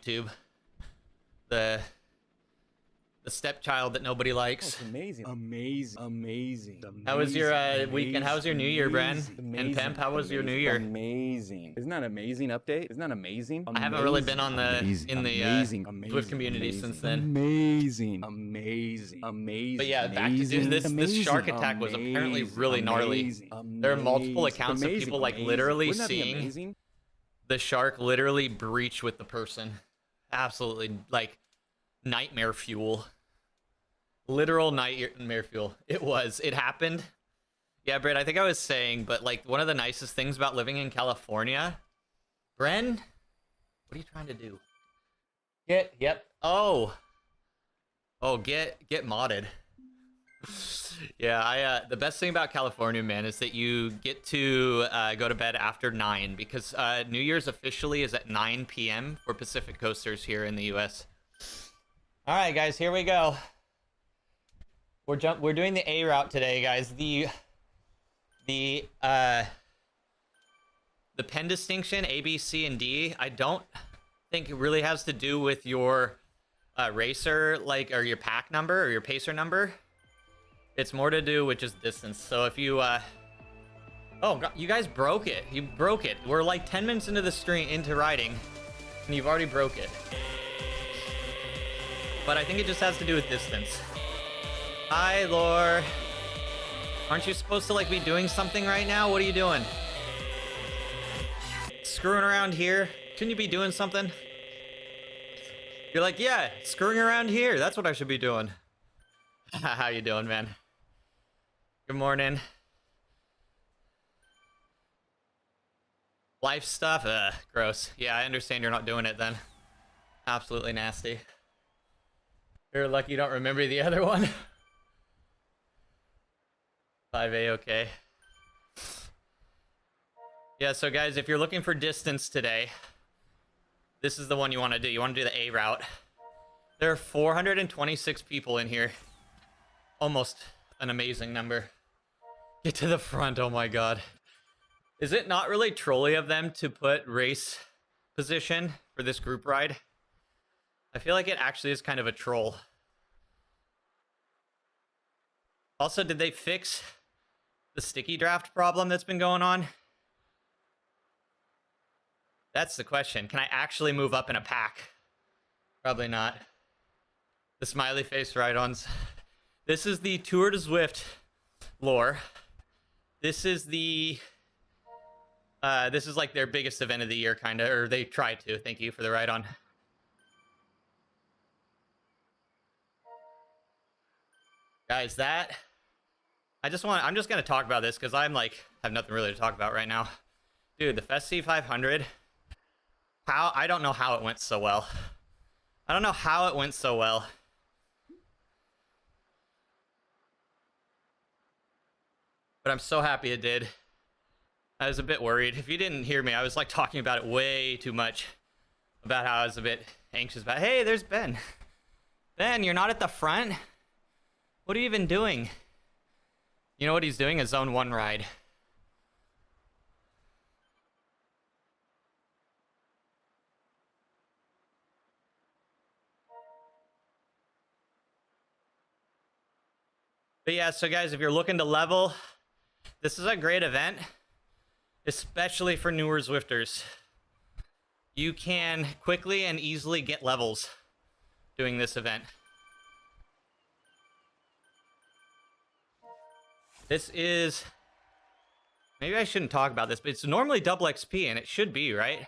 YouTube. The stepchild that nobody likes. It's amazing. Amazing. How was your weekend? How was your New Year, Bren? And Pemp, how was your New Year? Amazing. Isn't that an amazing update? Isn't that amazing? I haven't really been on the Zwift community since then. Amazing. But yeah, back to do this shark attack was apparently really gnarly. There are multiple accounts of people like literally seeing the shark literally breach with the person. Absolutely, like nightmare fuel. Literal nightmare fuel. It happened. Yeah, Britt, I think I was saying, but like one of the nicest things about living in California, Bren, what are you trying to do? Get modded. Yeah, the best thing about California, man, is that you get to go to bed after 9 because New Year's officially is at 9 p.m. for Pacific Coasters here in the U.S. All right, guys, here we go. We're doing the A route today, guys. The pen distinction A, B, C, and D. I don't think it really has to do with your racer, like, or your pack number or your pacer number. It's more to do with just distance. So if you oh God, you guys broke it. You broke it. We're like 10 minutes into the stream into riding, and you've already broke it. But I think it just has to do with distance. Hi, Lore. Aren't you supposed to like be doing something right now? What are you doing? Screwing around here? Shouldn't you be doing something? You're like, yeah, screwing around here. That's what I should be doing. How you doing, man? Good morning. Life stuff? Gross. Yeah, I understand you're not doing it then. Absolutely nasty. You're lucky you don't remember the other one. 5A, okay. Yeah, so guys, if you're looking for distance today, this is the one you want to do. You want to do the A route. There are 426 people in here. Almost an amazing number. Get to the front, oh my god. Is it not really trolly of them to put race position for this group ride? I feel like it actually is kind of a troll. Also, did they fix the sticky draft problem that's been going on? That's the question. Can I actually move up in a pack? Probably not. The smiley face ride-ons. This is the Tour de Zwift lore. This is the... this is like their biggest event of the year, kind of, or they try to. Thank you for the ride-on. Guys, that... I'm just going to talk about this because I'm like, have nothing really to talk about right now. Dude, the Festi 500... I don't know how it went so well. I don't know how it went so well. But I'm so happy it did. I was a bit worried. If you didn't hear me, I was like talking about it way too much. About how I was a bit anxious about, hey, there's Ben. Ben, you're not at the front? What are you even doing? You know what he's doing? A Zone 1 ride. But yeah, so guys, if you're looking to level, this is a great event, especially for newer Zwifters. You can quickly and easily get levels doing this event. This is, maybe I shouldn't talk about this, but it's normally double XP, and it should be, right?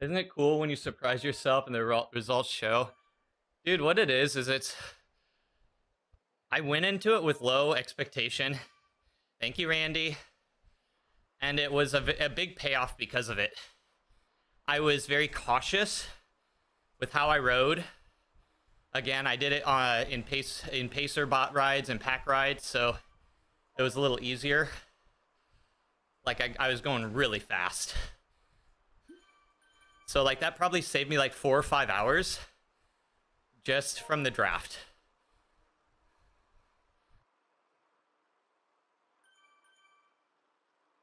Isn't it cool when you surprise yourself and the results show? Dude, what it is it's... I went into it with low expectation. Thank you, Randy. And it was a big payoff because of it. I was very cautious with how I rode. Again, I did it in pacer bot rides and pack rides, so it was a little easier. Like, I was going really fast. So like that probably saved me like 4 or 5 hours just from the draft.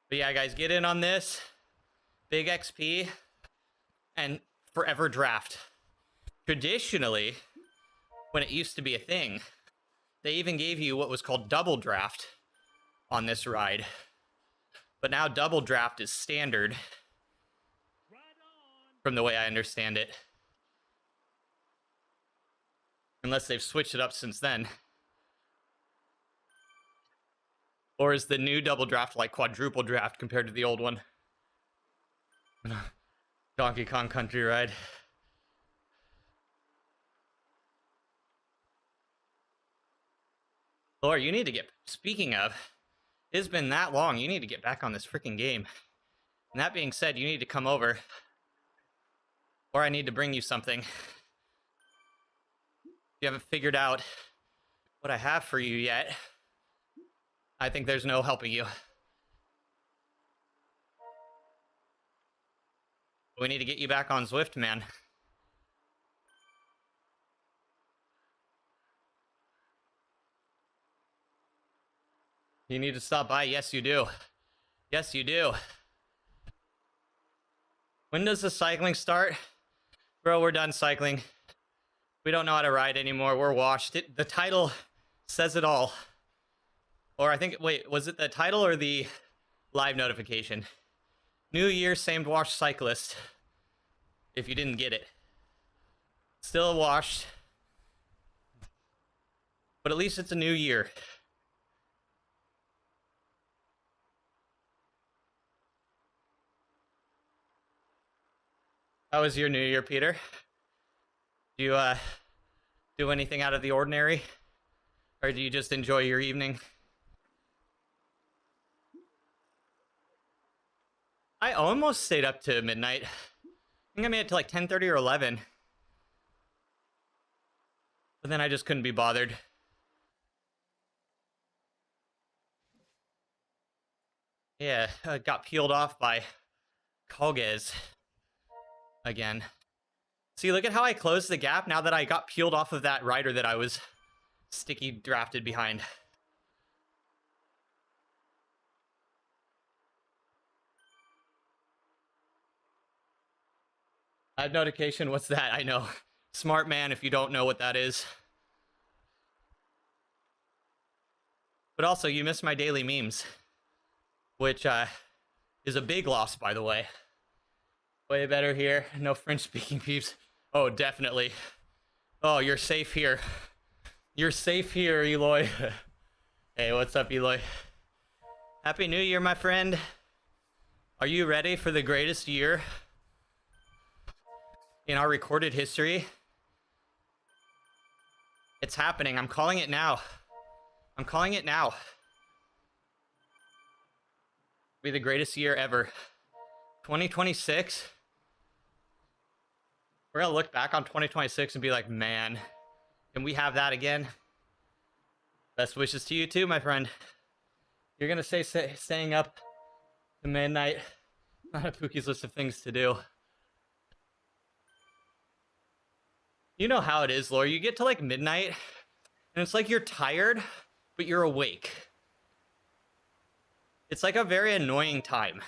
But yeah, guys, get in on this. Big XP and forever draft. Traditionally, when it used to be a thing, they even gave you what was called double draft on this ride. But now double draft is standard from the way I understand it. Unless they've switched it up since then. Or is the new double draft like quadruple draft compared to the old one? Donkey Kong Country Ride. Laura, you need to get, speaking of, it's been that long, you need to get back on this freaking game. And that being said, you need to come over. Or I need to bring you something. If you haven't figured out what I have for you yet, I think there's no helping you. We need to get you back on Zwift, man. You need to stop by. Yes, you do. Yes, you do. When does the cycling start? Bro, we're done cycling. We don't know how to ride anymore. We're washed. The title says it all. Or I think, wait, was it the title or the live notification? New year, same washed cyclist. If you didn't get it. Still washed. But at least it's a new year. How was your new year, Peter? Do you do anything out of the ordinary? Or do you just enjoy your evening? I almost stayed up to midnight. I think I made it to like 10:30 or 11. But then I just couldn't be bothered. Yeah, I got peeled off by Koges again. See, look at how I closed the gap now that I got peeled off of that rider that I was sticky drafted behind. Live notification, what's that? I know. Smart man if you don't know what that is. But also, you missed my daily memes. Which is a big loss, by the way. Way better here. No French-speaking peeps. Oh, definitely. Oh, you're safe here. You're safe here, Eloy. Hey, what's up, Eloy? Happy New Year, my friend. Are you ready for the greatest year in our recorded history? It's happening. I'm calling it now. I'm calling it now. Be the greatest year ever. 2026. We're gonna look back on 2026 and be like, man, can we have that again? Best wishes to you too, my friend. You're gonna say staying up to midnight. Not a Pookie's list of things to do. You know how it is, Laura. You get to like midnight, and it's like you're tired, but you're awake. It's like a very annoying time.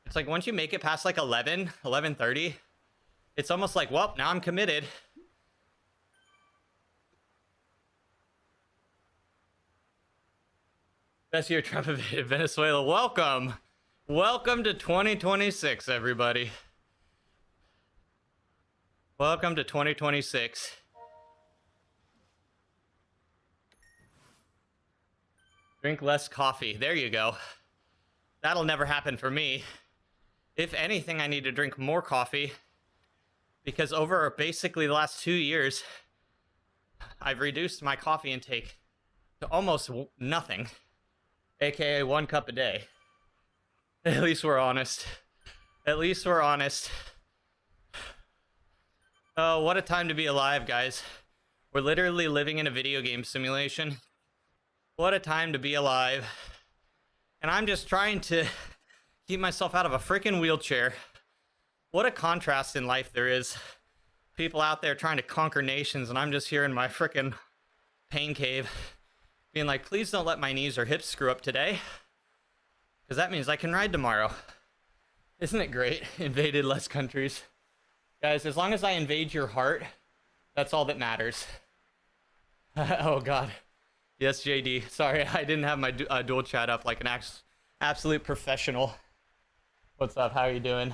It's like once you make it past like 11:30, it's almost like, well, now I'm committed. Best year Trump invaded Venezuela. Welcome. Welcome to 2026, everybody. Welcome to 2026. Drink less coffee. There you go. That'll never happen for me. If anything, I need to drink more coffee because over basically the last 2 years, I've reduced my coffee intake to almost nothing, aka 1 cup a day. At least we're honest. At least we're honest. Oh, what a time to be alive, guys. We're literally living in a video game simulation. What a time to be alive. And I'm just trying to keep myself out of a freaking wheelchair What a contrast in life there is. People out there trying to conquer nations, and I'm just here in my frickin' pain cave being like, please don't let my knees or hips screw up today, because that means I can ride tomorrow. Isn't it great? Invaded less countries. Guys, as long as I invade your heart, that's all that matters. Oh god. Yes, JD. Sorry, I didn't have my dual chat up like an absolute professional. What's up? How are you doing?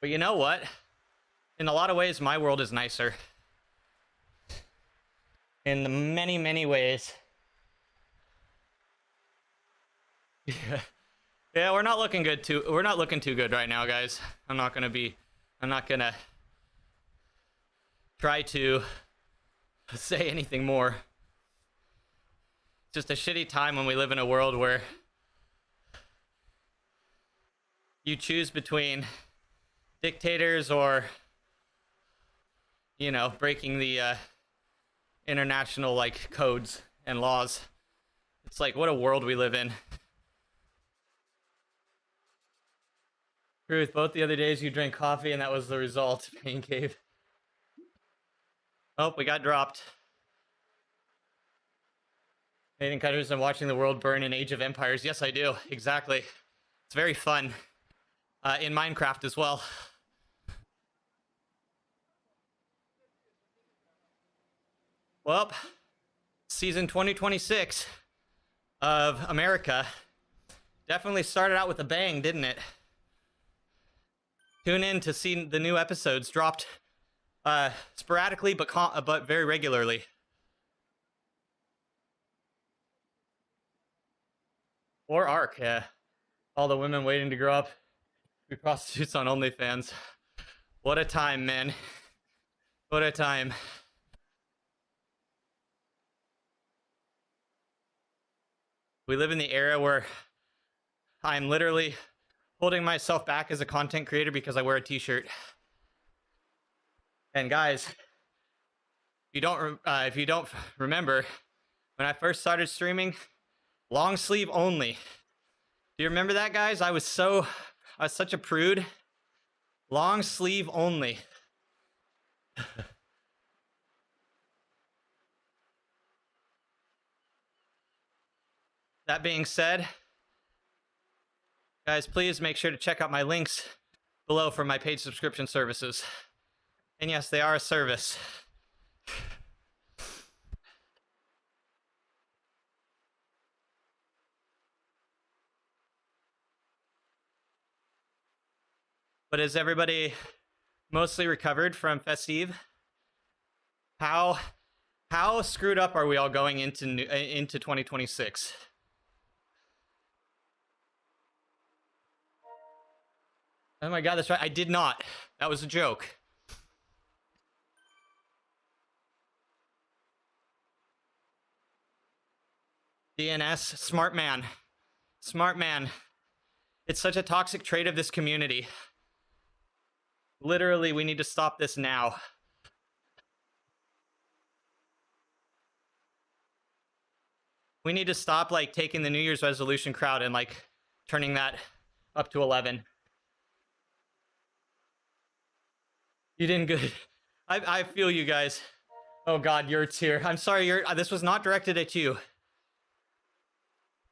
But you know what? In a lot of ways, my world is nicer. In many, many ways. Yeah, we're not looking too good right now, guys. I'm not gonna try to say anything more. It's just a shitty time when we live in a world where you choose between dictators or, you know, breaking the international like codes and laws. It's like, what a world we live in. Truth, both the other days you drank coffee and that was the result. Pain cave. Oh, we got dropped. Invading countries and watching the world burn in Age of Empires. Yes, I do. Exactly. It's very fun. In Minecraft as well. Well, season 2026 of America definitely started out with a bang, didn't it? Tune in to see the new episodes dropped sporadically, but very regularly. Or ARC, yeah. All the women waiting to grow up, be prostitutes on OnlyFans. What a time, man. What a time. We live in the era where I'm literally holding myself back as a content creator because I wear a t-shirt. And guys, if you don't remember, when I first started streaming, long sleeve only. Do you remember that, guys? I was such a prude. Long sleeve only. That being said, guys, please make sure to check out my links below for my paid subscription services. And yes, they are a service. But is everybody mostly recovered from Festive? How screwed up are we all going into 2026? Oh my god, that's right. I did not. That was a joke. DNS, smart man. Smart man. It's such a toxic trait of this community. Literally, we need to stop this now. We need to stop, like, taking the New Year's resolution crowd and, like, turning that up to 11. You didn't good. I feel you guys. Oh god, Yurt's here. I'm sorry, Yurt. This was not directed at you.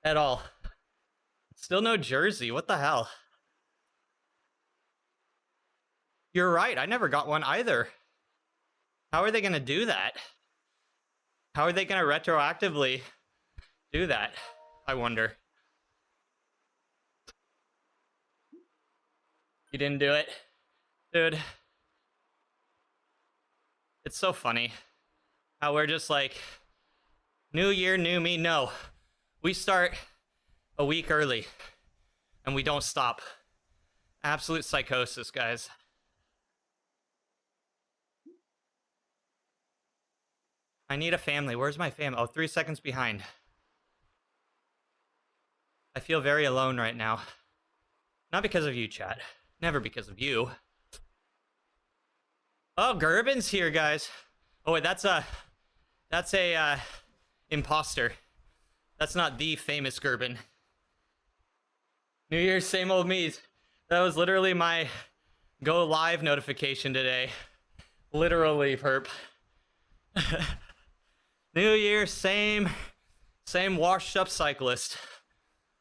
At all. Still no jersey. What the hell? You're right. I never got one either. How are they going to do that? How are they going to retroactively do that? I wonder. You didn't do it? Dude. It's so funny how we're just like, new year, new me. No, we start a week early and we don't stop. Absolute psychosis, guys. I need a family. Where's my family? Oh, 3 seconds behind. I feel very alone right now. Not because of you, chat. Never because of you. Oh, Gerbin's here, guys. Oh, wait, that's a imposter. That's not the famous Gerben. New Year's, same old me's. That was literally my go live notification today. Literally, perp. New Year, same washed up cyclist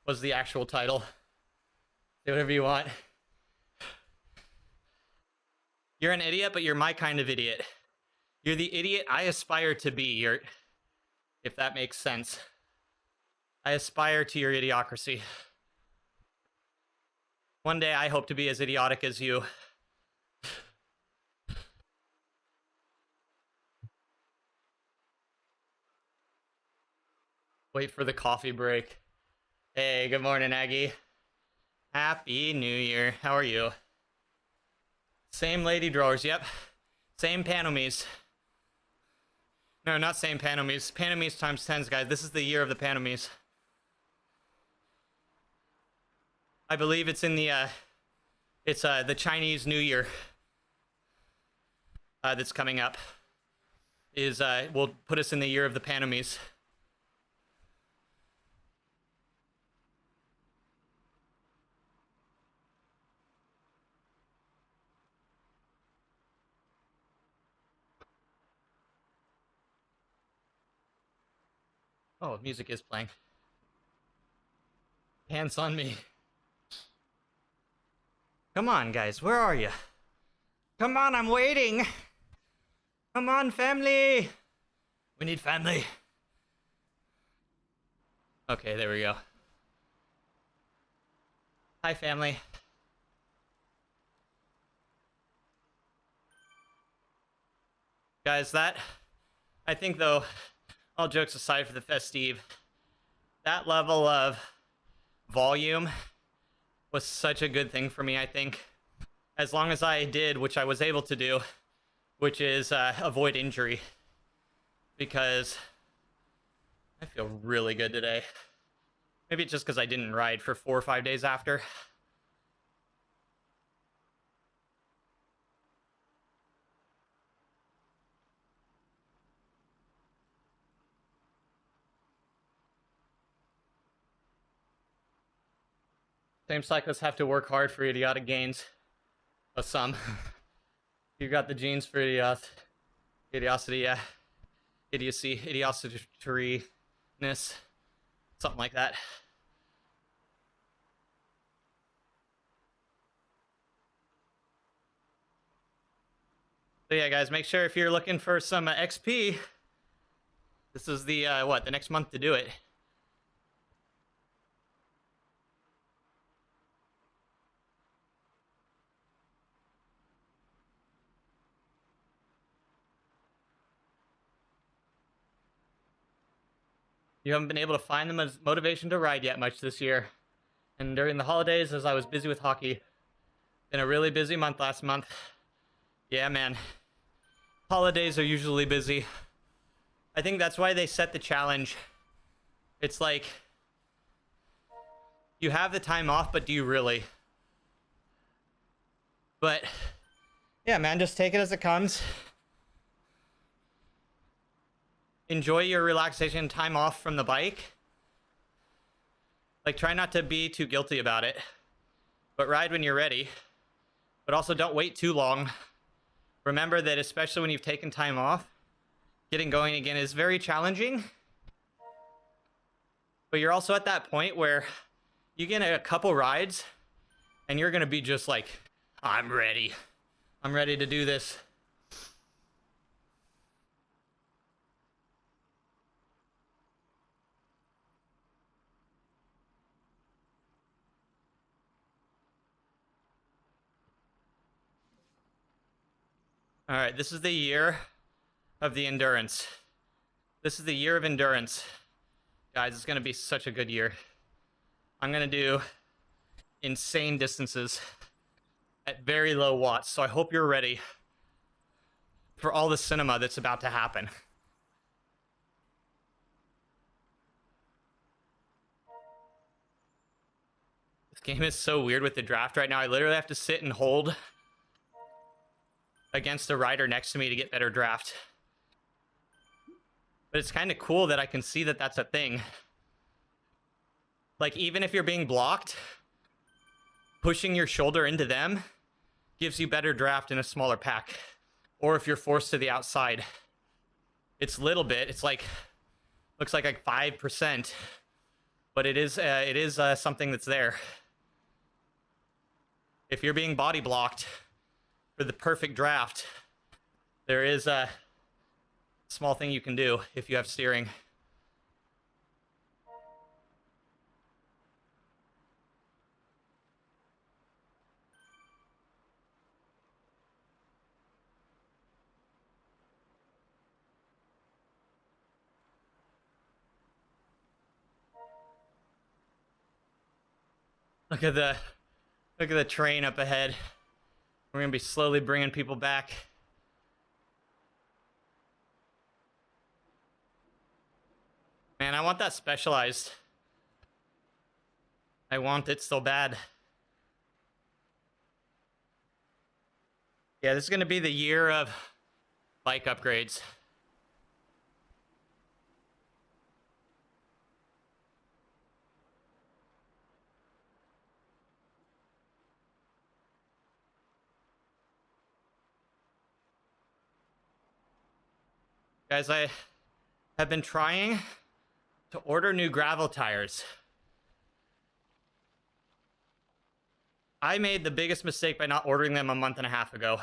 was the actual title. Do whatever you want. You're an idiot, but you're my kind of idiot. You're the idiot I aspire to be, if that makes sense. I aspire to your idiocracy. One day I hope to be as idiotic as you. Wait for the coffee break. Hey, good morning, Aggie. Happy New Year. How are you? Same lady drawers, yep. Same panomies. No, not same panomies. Panomies times 10s, guys. This is the year of the panomies. I believe it's in the Chinese New Year that's coming up. Will put us in the year of the panomies. Oh, music is playing. Pants on me. Come on, guys. Where are you? Come on, I'm waiting. Come on, family. We need family. Okay, there we go. Hi, family. Guys, I think, though, all jokes aside for the festive, that level of volume was such a good thing for me, I think. As long as I did, which I was able to do, which is avoid injury. Because I feel really good today. Maybe it's just because I didn't ride for 4 or 5 days after. Same cyclists have to work hard for idiotic gains. But some. You got the genes for idiocity, yeah. Idiocy, idiocy-ness. Something like that. So yeah, guys, make sure if you're looking for some XP, this is the, the next month to do it. You haven't been able to find the motivation to ride yet much this year. And during the holidays, as I was busy with hockey, been a really busy month last month. Yeah, man. Holidays are usually busy. I think that's why they set the challenge. It's like, you have the time off, but do you really? But, yeah, man, just take it as it comes. Enjoy your relaxation time off from the bike. Like, try not to be too guilty about it. But ride when you're ready. But also don't wait too long. Remember that especially when you've taken time off, getting going again is very challenging. But you're also at that point where you get a couple rides and you're going to be just like, I'm ready. I'm ready to do this. All right, this is the year of the endurance. This is the year of endurance. Guys, it's going to be such a good year. I'm going to do insane distances at very low watts, so I hope you're ready for all the cinema that's about to happen. This game is so weird with the draft right now. I literally have to sit and hold against a rider next to me to get better draft. But it's kind of cool that I can see that that's a thing. Like, even if you're being blocked, pushing your shoulder into them gives you better draft in a smaller pack. Or if you're forced to the outside, it's little bit. It's like, looks like 5%, but it is something that's there. If you're being body blocked for the perfect draft, there is a small thing you can do if you have steering. Look at the train up ahead. We're gonna be slowly bringing people back. Man, I want that Specialized. I want it so bad. Yeah, this is gonna be the year of bike upgrades. Guys, I have been trying to order new gravel tires. I made the biggest mistake by not ordering them a month and a half ago.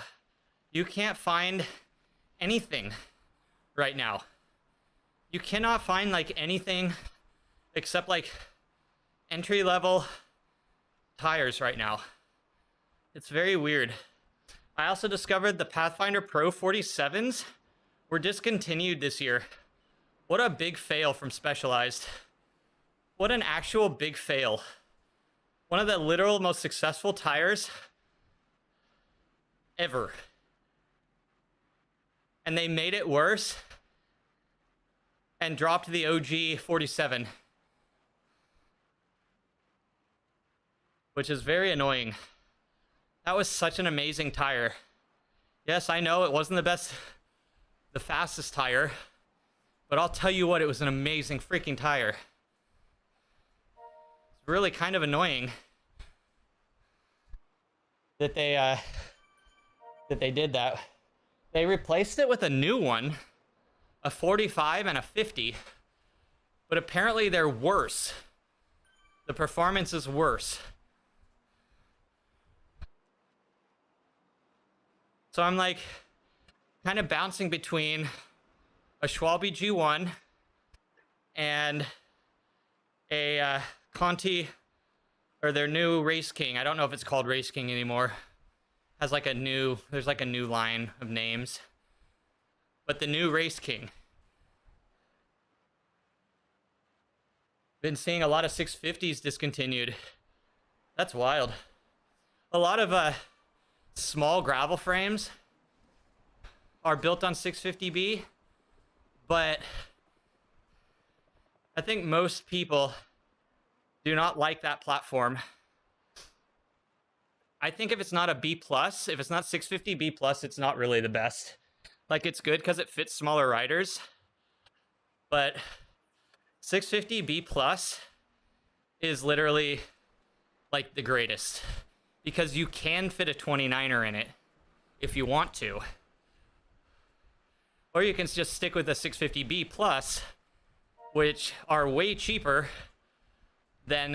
You can't find anything right now. You cannot find like anything except like entry-level tires right now. It's very weird. I also discovered the Pathfinder Pro 47s were discontinued this year. What a big fail from Specialized. What an actual big fail. One of the literal most successful tires ever. And they made it worse and dropped the OG 47, which is very annoying. That was such an amazing tire. Yes, I know it wasn't the fastest tire, but I'll tell you what, it was an amazing freaking tire. It's really kind of annoying that they did that. They replaced it with a new one, a 45 and a 50, but apparently they're worse. The performance is worse. So I'm like kind of bouncing between a Schwalbe G1 and a Conti, or their new Race King. I don't know if it's called Race King anymore. Has like there's like a new line of names. But the new Race King. Been seeing a lot of 650s discontinued. That's wild. A lot of small gravel frames are built on 650B, but I think most people do not like that platform. I think if it's not a B+, if it's not 650B+, it's not really the best. Like, it's good because it fits smaller riders, but 650B+ is literally like the greatest because you can fit a 29er in it if you want to. Or you can just stick with the 650B+, which are way cheaper than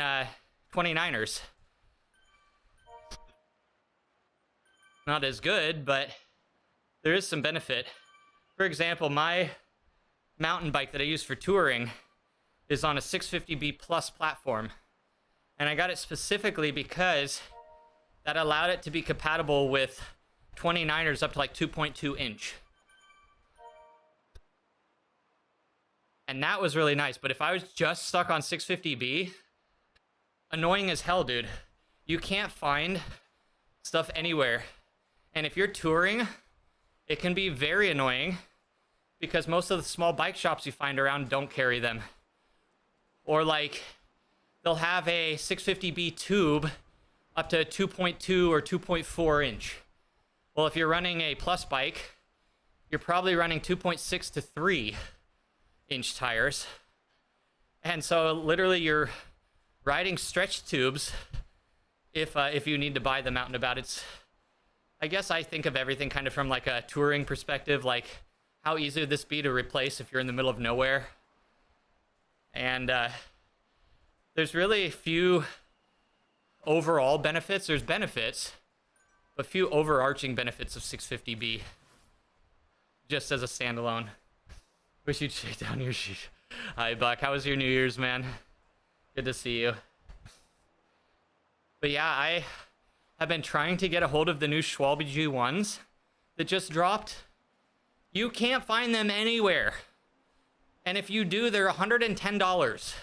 29ers. Not as good, but there is some benefit. For example, my mountain bike that I use for touring is on a 650B+ platform. And I got it specifically because that allowed it to be compatible with 29ers up to like 2.2 inch. And that was really nice. But if I was just stuck on 650B, annoying as hell, dude. You can't find stuff anywhere. And if you're touring, it can be very annoying because most of the small bike shops you find around don't carry them. Or like, they'll have a 650B tube up to 2.2 or 2.4 inch. Well, if you're running a plus bike, you're probably running 2.6 to 3 inch tires. And so literally you're riding stretch tubes, if you need to buy them out and about, I guess I think of everything kind of from like a touring perspective, like how easy would this be to replace if you're in the middle of nowhere? And there's really few overall benefits. There's benefits, but few overarching benefits of 650B just as a standalone. Wish you'd shake down your sheet. Hi, Buck. How was your New Year's, man? Good to see you. But yeah, I have been trying to get a hold of the new Schwalbe G1s that just dropped. You can't find them anywhere. And if you do, they're $110.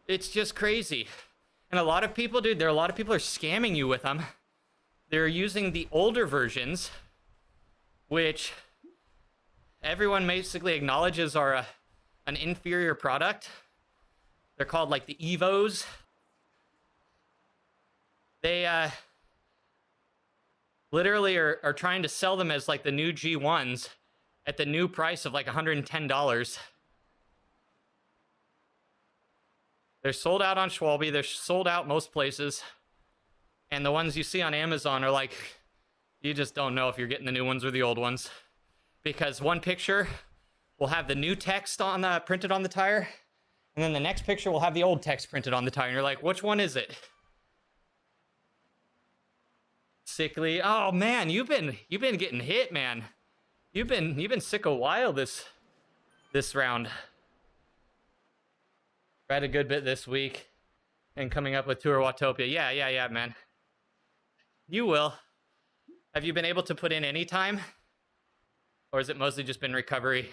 It's just crazy. And a lot of people, dude, a lot of people are scamming you with them. They're using the older versions, which everyone basically acknowledges are an inferior product. They're called like the Evos. They literally are trying to sell them as like the new G1s at the new price of like $110. They're sold out on Schwalbe. They're sold out most places. And the ones you see on Amazon are like, you just don't know if you're getting the new ones or the old ones. Because one picture will have the new text on printed on the tire, and then the next picture will have the old text printed on the tire. And you're like, which one is it? Sickly. Oh man, you've been getting hit, man. You've been sick a while this round. Read a good bit this week and coming up with Tour Watopia. Yeah, man. You will. Have you been able to put in any time? Or has it mostly just been recovery?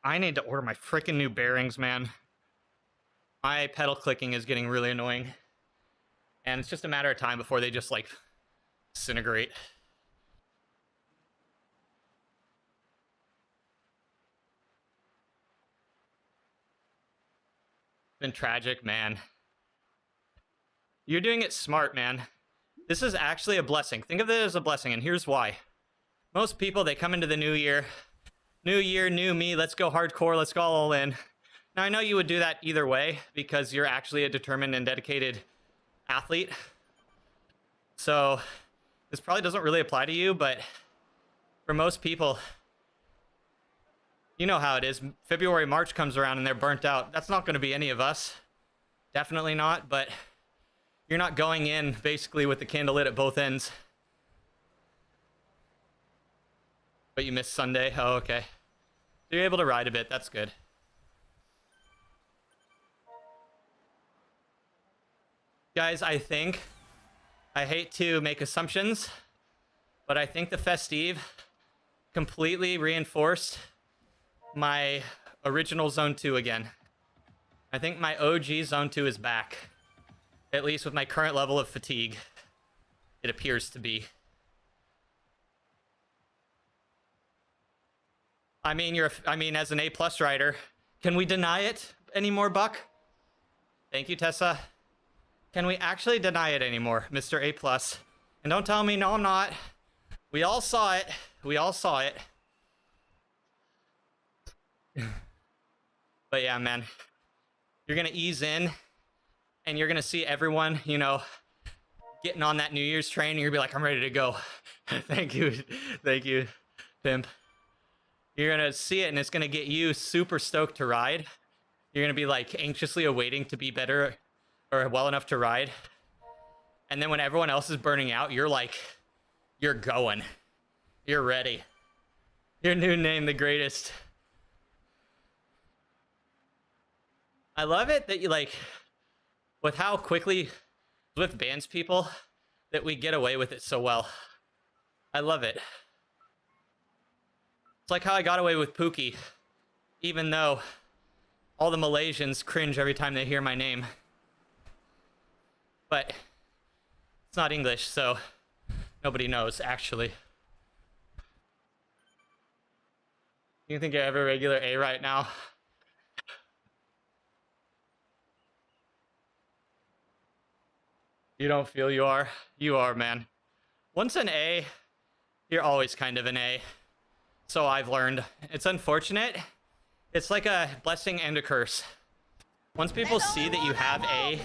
I need to order my freaking new bearings, man. My pedal clicking is getting really annoying. And it's just a matter of time before they just like disintegrate. Been tragic, man. You're doing it smart, man. This is actually a blessing. Think of it as a blessing, and here's why. Most people, they come into the new year, new me, let's go hardcore, let's go all in. Now, I know you would do that either way because you're actually a determined and dedicated athlete. So this probably doesn't really apply to you, but for most people, you know how it is. February, March comes around and they're burnt out. That's not going to be any of us. Definitely not, but you're not going in basically with the candle lit at both ends. But you missed Sunday. Oh, okay. So you're able to ride a bit. That's good. Guys, I hate to make assumptions, but I think the Festive completely reinforced my original Zone 2 again. I think my OG Zone 2 is back. At least with my current level of fatigue. It appears to be. I mean, as an A+ rider, can we deny it anymore, Buck? Thank you, Tessa. Can we actually deny it anymore, Mr. A+? And don't tell me, no, I'm not. We all saw it. We all saw it. But yeah, man. You're going to ease in, and you're going to see everyone, you know, getting on that New Year's train, and you're going to be like, I'm ready to go. Thank you. Thank you, pimp. You're going to see it, and it's going to get you super stoked to ride. You're going to be, like, anxiously awaiting to be better or well enough to ride. And then when everyone else is burning out, you're like, you're going. You're ready. Your new name, the greatest. I love it that you, like, with how quickly Zwift bans people, that we get away with it so well. I love it. It's like how I got away with Pookie, even though all the Malaysians cringe every time they hear my name. But it's not English, so nobody knows, actually. You think you have a regular A right now? You don't feel you are? You are, man. Once an A, you're always kind of an A. So I've learned. It's unfortunate It's like a blessing and a curse. Once people see that you have A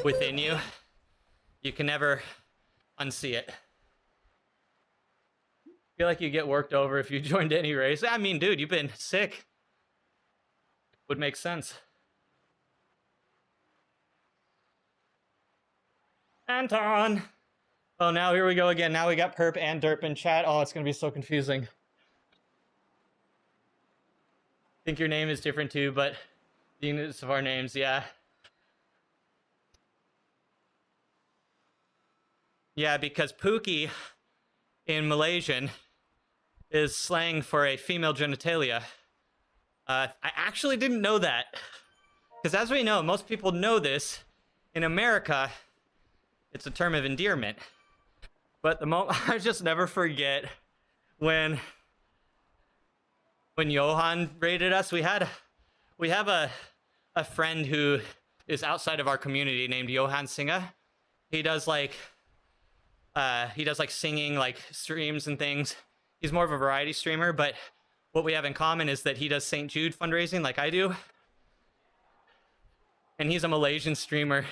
within you, you can never unsee it. I feel like you get worked over if you joined any race. I mean, dude, you've been sick. Would make sense. Anton. Oh, now here we go again. Now we got perp and derp in chat. Oh, it's gonna be so confusing. I think your name is different too, but the units of our names, yeah. Yeah, because Pookie in Malaysian is slang for a female genitalia. I actually didn't know that. Because as we know, most people know this. In America, it's a term of endearment. But the moment I just never forget when Johan rated us, we have a friend who is outside of our community named Johan Singa. He does like singing like streams and things. He's more of a variety streamer, but what we have in common is that he does St. Jude fundraising like I do. And he's a Malaysian streamer.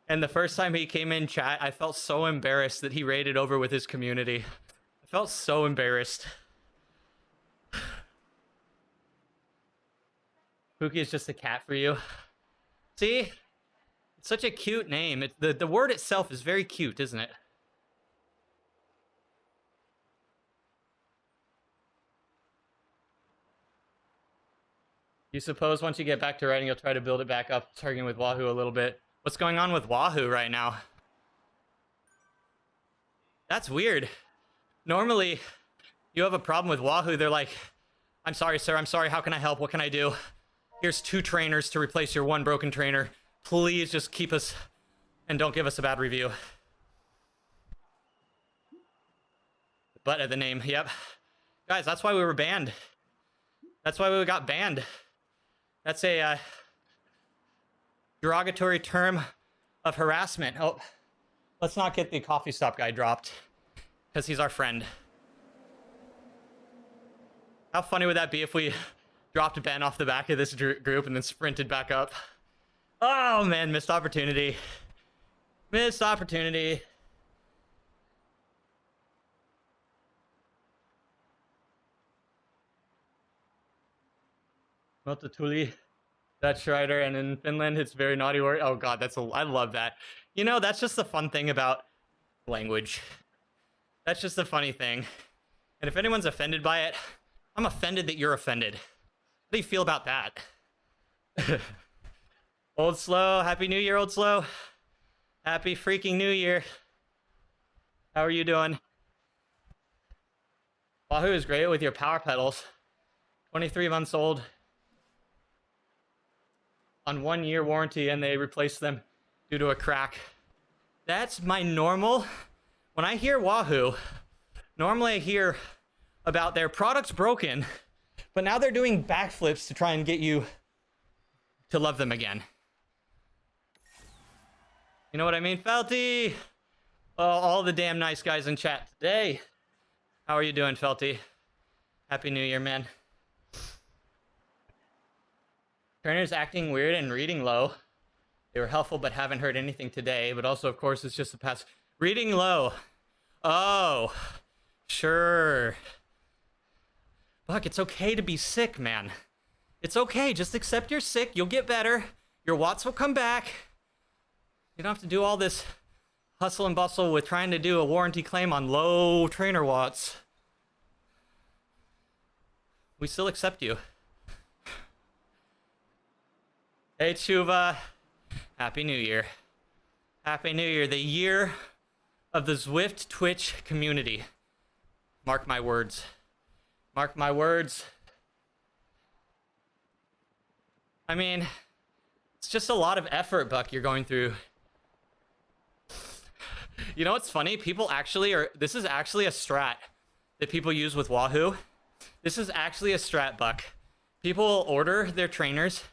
And the first time he came in chat, I felt so embarrassed that he raided over with his community. I felt so embarrassed. Pookie is just a cat for you. See? It's such a cute name. The word itself is very cute, isn't it? You suppose once you get back to writing, you'll try to build it back up, targeting with Wahoo a little bit. What's going on with Wahoo right now? That's weird. Normally, you have a problem with Wahoo, they're like, I'm sorry, sir, I'm sorry, how can I help? What can I do? Here's 2 trainers to replace your 1 broken trainer. Please just keep us and don't give us a bad review. Butt of the name, yep. Guys, that's why we were banned. That's why we got banned. That's a derogatory term of harassment. Oh, let's not get the coffee stop guy dropped, because he's our friend. How funny would that be if we dropped Ben off the back of this group and then sprinted back up? Oh man, missed opportunity. Missed opportunity. Multatuli, Dutch writer, and in Finland it's very naughty word. Oh god, I love that. You know, that's just the fun thing about language. That's just the funny thing. And if anyone's offended by it, I'm offended that you're offended. How do you feel about that? Old Slow, Happy New Year, Old Slow. Happy freaking New Year. How are you doing? Wahoo is great with your power pedals. 23 months old. On 1-year warranty, and they replaced them due to a crack. That's my normal. When I hear Wahoo, normally I hear about their product's broken, but now they're doing backflips to try and get you to love them again. You know what I mean, Felty? Oh, all the damn nice guys in chat today. How are you doing, Felty? Happy New Year, man. Turner's acting weird and reading low. They were helpful but haven't heard anything today. But also, of course, it's just the past. Reading low. Oh, sure. Fuck, it's okay to be sick, man. It's okay. Just accept you're sick. You'll get better. Your watts will come back. You don't have to do all this hustle and bustle with trying to do a warranty claim on low trainer watts. We still accept you. Hey, Chuva. Happy New Year. Happy New Year. The year of the Zwift Twitch community. Mark my words. Mark my words. I mean, it's just a lot of effort, Buck, you're going through. You know what's funny? People actually are... This is actually a strat that people use with Wahoo. This is actually a strat, Buck. People will order their trainers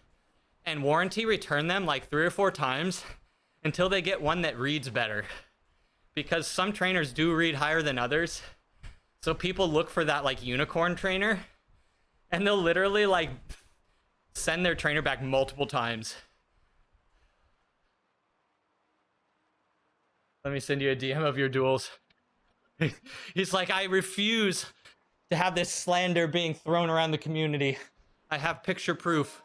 and warranty return them like 3 or 4 times until they get one that reads better. Because some trainers do read higher than others. So people look for that like unicorn trainer, and they'll literally like send their trainer back multiple times. Let me send you a DM of your duels. He's like, I refuse to have this slander being thrown around the community. I have picture proof.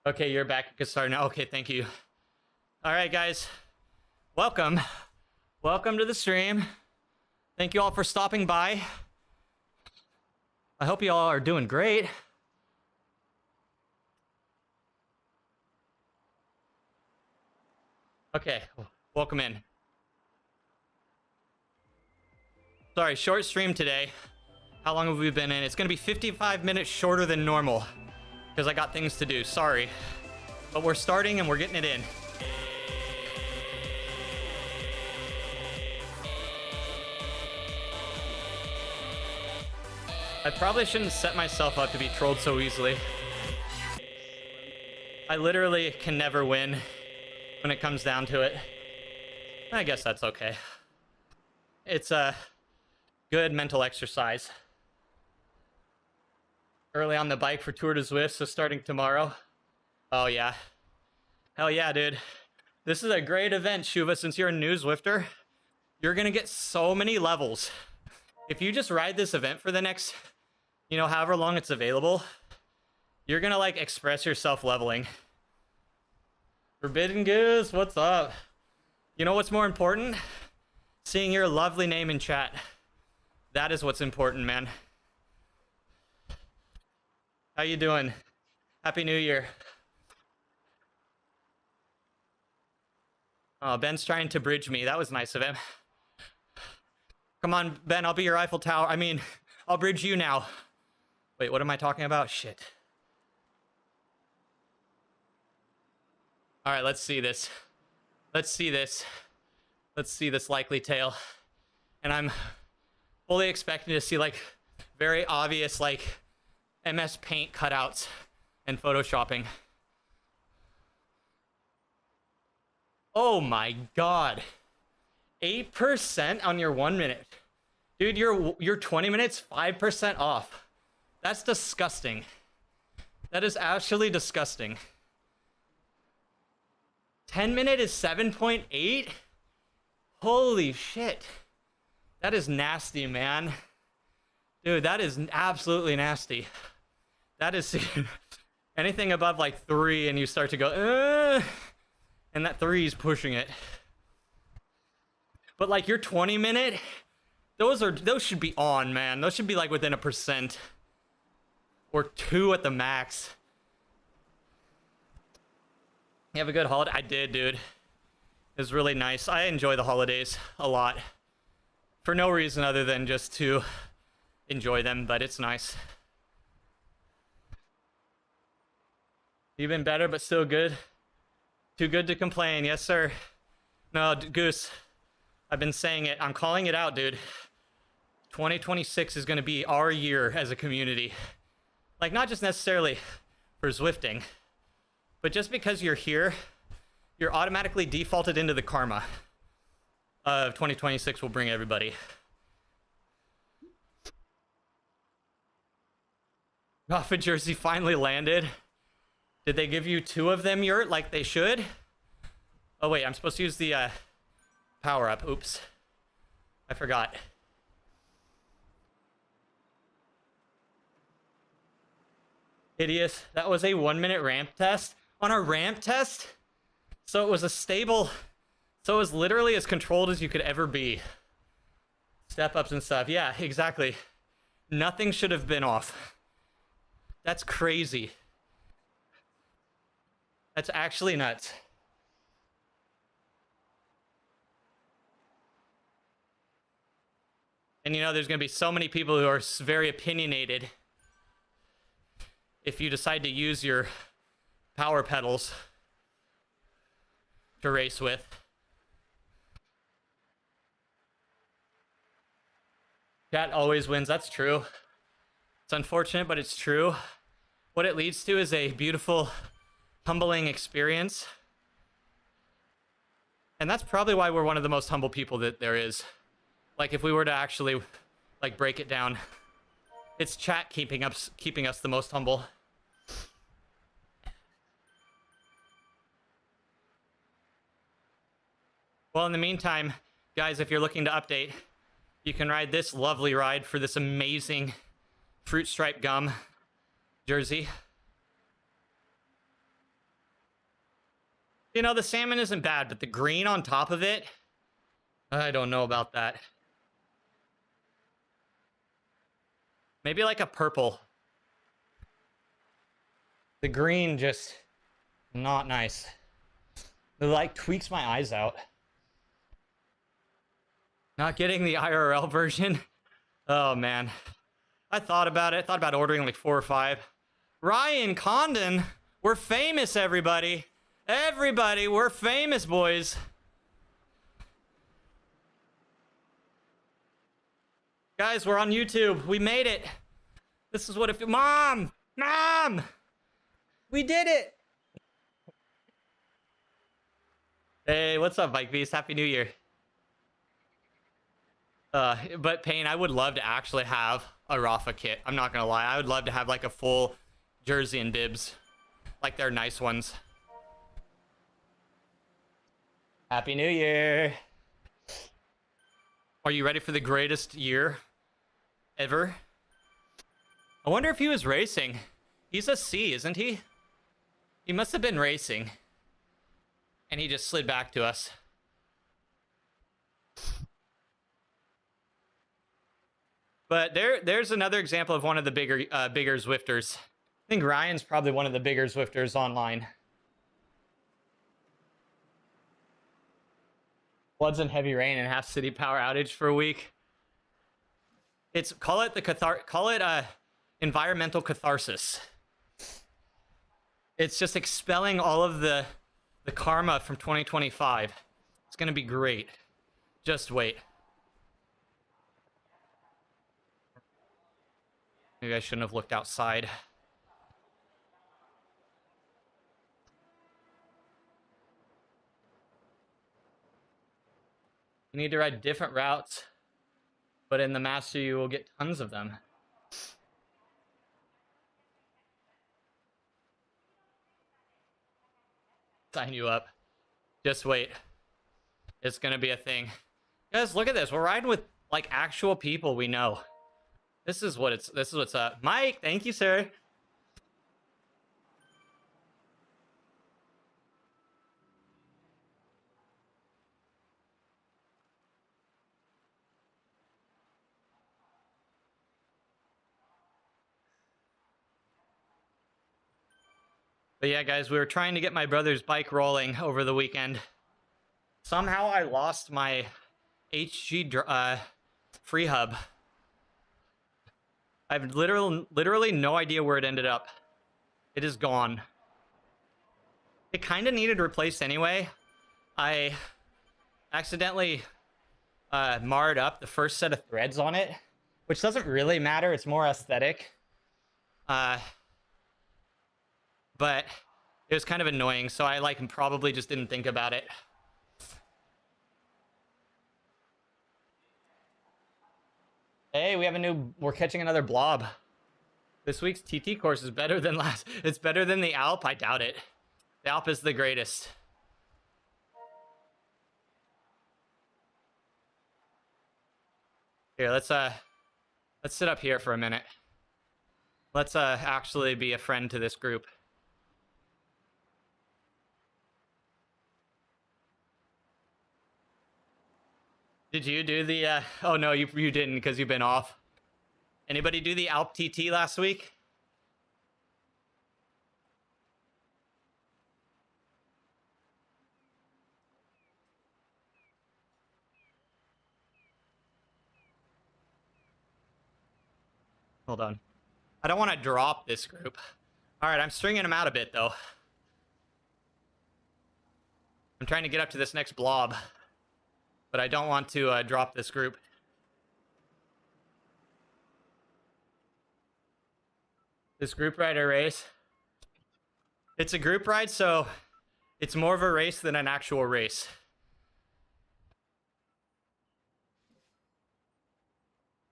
Okay, you're back. You can start now. Okay, thank you. All right, guys. Welcome. Welcome to the stream. Thank you all for stopping by. I hope you all are doing great. Okay, welcome in. Sorry, short stream today. How long have we been in? It's gonna be 55 minutes shorter than normal because I got things to do, sorry. But we're starting and we're getting it in. I probably shouldn't set myself up to be trolled so easily. I literally can never win when it comes down to it. I guess that's okay. It's a good mental exercise. Early on the bike for Tour de Zwift, so starting tomorrow. Oh yeah. Hell yeah, dude. This is a great event, Shuva. Since you're a new Zwifter, you're gonna get so many levels. If you just ride this event for the next, you know, however long it's available, you're gonna like express yourself leveling. Forbidden Goose, what's up? You know what's more important? Seeing your lovely name in chat. That is what's important, man. How you doing? Happy New Year. Oh, Ben's trying to bridge me. That was nice of him. Come on, Ben, I'll be your Eiffel Tower. I mean, I'll bridge you now. Wait, what am I talking about? Shit. All right, let's see this. Let's see this. Let's see this likely tale. And I'm fully expecting to see like very obvious like MS Paint cutouts and photoshopping. Oh my God. 8% on your 1 minute. Dude, your 20 minutes, 5% off. That's disgusting. That is actually disgusting. 10 minute is 7.8? Holy shit. That is nasty, man. Dude, that is absolutely nasty. That is anything above like 3 and you start to go, and that 3 is pushing it. But like your 20 minute, those should be on, man. Those should be like within 1% or 2 at the max. You have a good holiday? I did, dude. It was really nice. I enjoy the holidays a lot. For no reason other than just to enjoy them, but it's nice. You've been better, but still good. Too good to complain. Yes, sir. No, Goose. I've been saying it. I'm calling it out, dude. 2026 is going to be our year as a community. Like, not just necessarily for Zwifting, but just because you're here, you're automatically defaulted into the karma of 2026 will bring everybody. Rafa jersey finally landed. Did they give you 2 of them, Yurt, like they should? Oh, wait, I'm supposed to use the power up. Oops. I forgot. Hideous. That was a 1 minute ramp test. On a ramp test? So it was a stable... So it was literally as controlled as you could ever be. Step ups and stuff. Yeah, exactly. Nothing should have been off. That's crazy. That's actually nuts. And you know, there's going to be so many people who are very opinionated if you decide to use your power pedals to race with. Chat always wins. That's true. It's unfortunate, but it's true. What it leads to is a beautiful, humbling experience. And that's probably why we're one of the most humble people that there is. Like, if we were to actually, like break it down. It's chat keeping us the most humble. Well, in the meantime, guys, if you're looking to update, you can ride this lovely ride for this amazing fruit stripe gum jersey. You know, the salmon isn't bad, but the green on top of it, I don't know about that. Maybe like a purple. The green just not nice. It like tweaks my eyes out. Not getting the IRL version. Oh man. I thought about it. I thought about ordering like 4 or 5. Ryan Condon, we're famous, everybody. Everybody, we're famous, boys. Guys, we're on YouTube. We made it. This is what it feels. Mom! We did it! Hey, what's up, Mike Beast? Happy New Year. But Payne, I would love to actually have a Rafa kit. I'm not gonna lie. I would love to have like a full jersey and bibs. Like they're nice ones. Happy New Year. Are you ready for the greatest year ever? I wonder if he was racing. He's a C, isn't he? He must have been racing. And he just slid back to us. But there's another example of one of the bigger Zwifters. I think Ryan's probably one of the bigger Zwifters online. Floods and heavy rain and half city power outage for a week. Call it environmental catharsis. It's just expelling all of the karma from 2025. It's gonna be great. Just wait. Maybe I shouldn't have looked outside. You need to ride different routes, but in the master you will get tons of them. Sign you up. Just wait. It's gonna be a thing. Guys, look at this. We're riding with like actual people we know. This is what's up. Mike, thank you, sir. But yeah, guys, we were trying to get my brother's bike rolling over the weekend. Somehow I lost my HG free hub. I have literally no idea where it ended up. It is gone. It kind of needed replaced anyway. I accidentally marred up the first set of threads on it, which doesn't really matter. It's more aesthetic. But it was kind of annoying, so I like probably just didn't think about it. Hey, we're catching another blob. This week's TT course is better than last. It's better than the Alp. I doubt it. The Alp is the greatest. Here, let's sit up here for a minute. Let's actually be a friend to this group. Did you do the, oh no, you didn't because you've been off. Anybody do the Alp TT last week? Hold on. I don't want to drop this group. All right, I'm stringing them out a bit though. I'm trying to get up to this next blob. But I don't want to drop this group. This group rider race. It's a group ride, so it's more of a race than an actual race.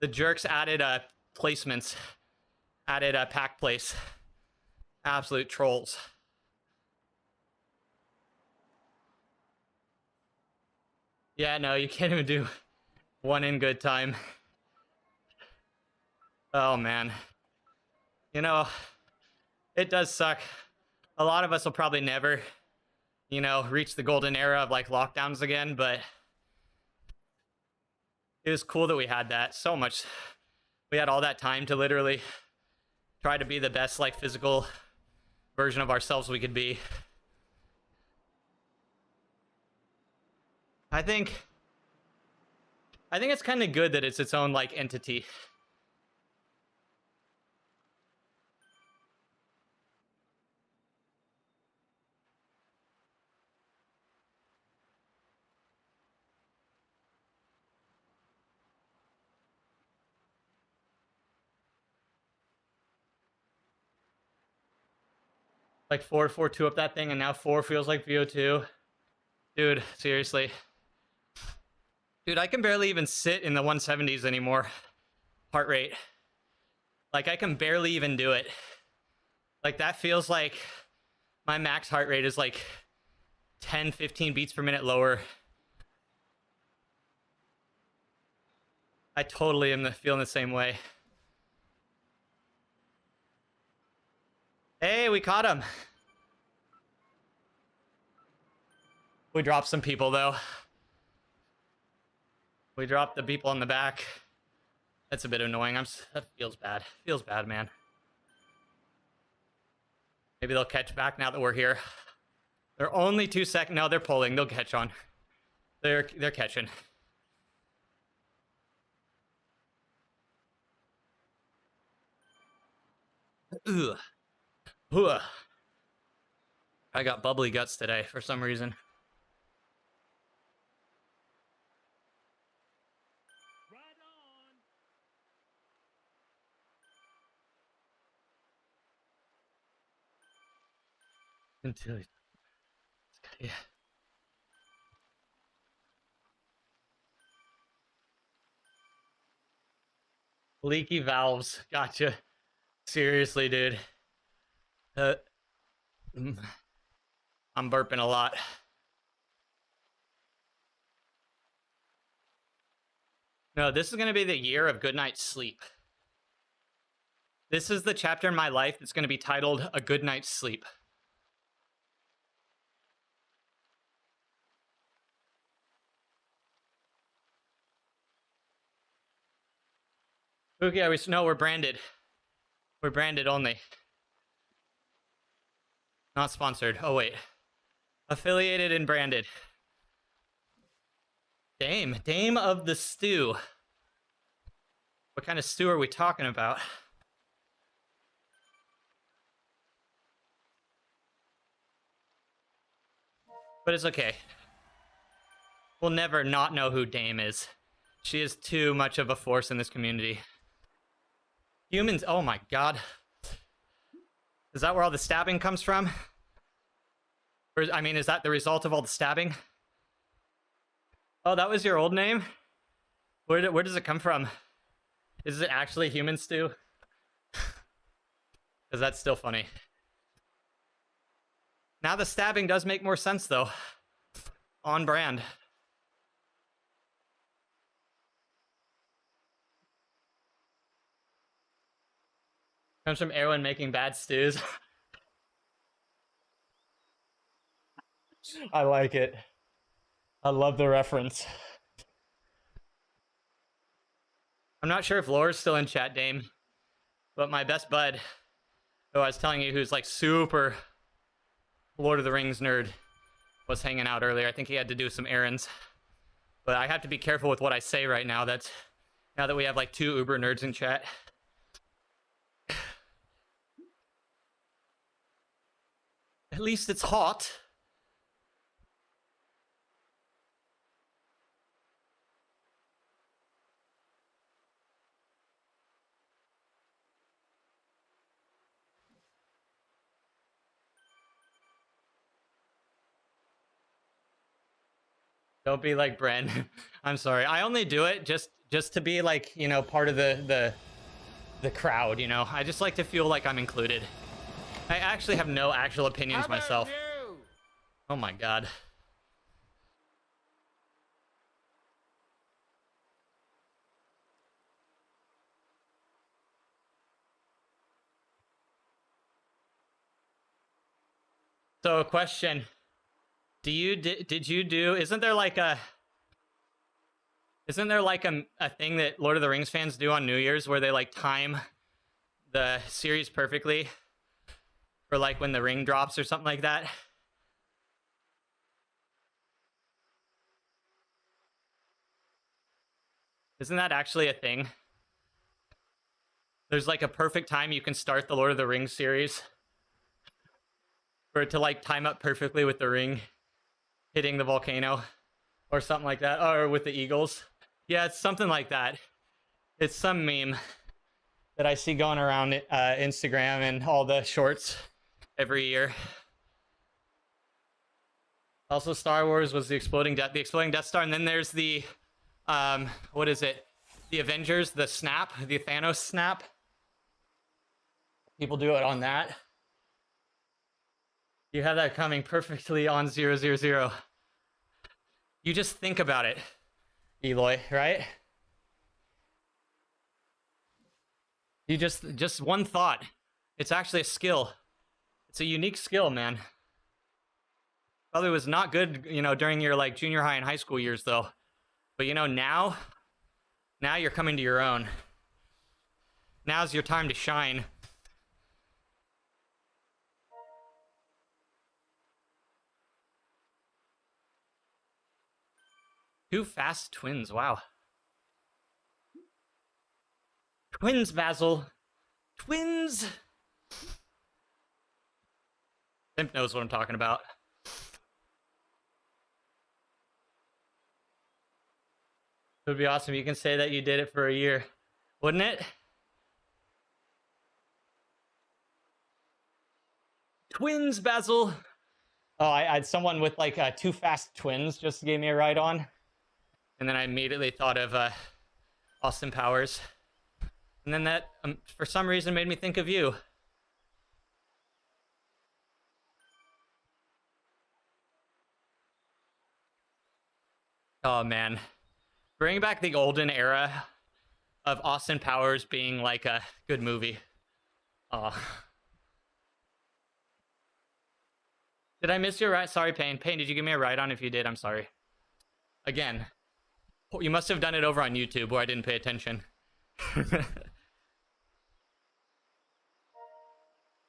The jerks added placements, added a pack place. Absolute trolls. Yeah, no, you can't even do one in good time. Oh, man. You know, it does suck. A lot of us will probably never, you know, reach the golden era of like lockdowns again, but it was cool that we had that so much. We had all that time to literally try to be the best like physical version of ourselves we could be. I think it's kind of good that it's its own like entity. Like 4.42 up that thing, and now 4 feels like VO2. Dude, seriously. Dude, I can barely even sit in the 170s anymore. Heart rate. Like, I can barely even do it. Like, that feels like my max heart rate is like 10, 15 beats per minute lower. I totally am feeling the same way. Hey, we caught him. We dropped some people, though. We dropped the people in the back. That's a bit annoying. That feels bad. Feels bad, man. Maybe they'll catch back now that we're here. They're only 2 seconds. No, they're pulling. They'll catch on. They're catching. Ugh. Ugh. I got bubbly guts today for some reason. Until yeah. Leaky valves. Gotcha. Seriously, dude. I'm burping a lot. No, this is going to be the year of good night's sleep. This is the chapter in my life that's going to be titled A Good Night's Sleep. Okay, we're branded. We're branded only. Not sponsored. Oh, wait. Affiliated and branded. Dame of the stew. What kind of stew are we talking about? But it's okay. We'll never not know who Dame is. She is too much of a force in this community. Humans, oh my god. Is that where all the stabbing comes from? Or, I mean, is that the result of all the stabbing? Oh, that was your old name? Where does it come from? Is it actually human stew? Because that's still funny. Now the stabbing does make more sense, though. On brand. Comes from Erwin making bad stews. I like it. I love the reference. I'm not sure if Laura's still in chat, Dame, but my best bud, who I was telling you, who's like super Lord of the Rings nerd, was hanging out earlier. I think he had to do some errands. But I have to be careful with what I say right now. Now that we have like 2 Uber nerds in chat. At least it's hot. Don't be like Bren. I'm sorry. I only do it just to be like, you know, part of the crowd, you know. I just like to feel like I'm included. I actually have no actual opinions myself. You? Oh my god. So a question. Did you do, isn't there like a thing that Lord of the Rings fans do on New Year's where they like time the series perfectly for like when the ring drops or something like that? Isn't that actually a thing? There's like a perfect time you can start the Lord of the Rings series for it to like time up perfectly with the ring hitting the volcano or something like that, or with the eagles. Yeah, it's something like that. It's some meme that I see going around Instagram and all the shorts every year. Also, Star Wars was the exploding Death Star, and then there's the what is it? The Avengers, the snap, the Thanos snap. People do it on that. You have that coming perfectly on 000. You just think about it, Eloy, right? You just one thought. It's actually a skill. It's a unique skill, man. Probably was not good, you know, during your like junior high and high school years though. But you know, now you're coming to your own. Now's your time to shine. Two fast twins, wow. Twins, Basil. Twins! Imp knows what I'm talking about. It would be awesome. You can say that you did it for a year, wouldn't it? Twins, Basil. Oh, I had someone with like two fast twins just gave me a ride on. And then I immediately thought of Austin Powers. And then that, for some reason, made me think of you. Oh, man. Bring back the golden era of Austin Powers being like a good movie. Oh. Did I miss your ride? Sorry, Payne. Payne, did you give me a ride on? If you did, I'm sorry. Again, you must have done it over on YouTube where I didn't pay attention.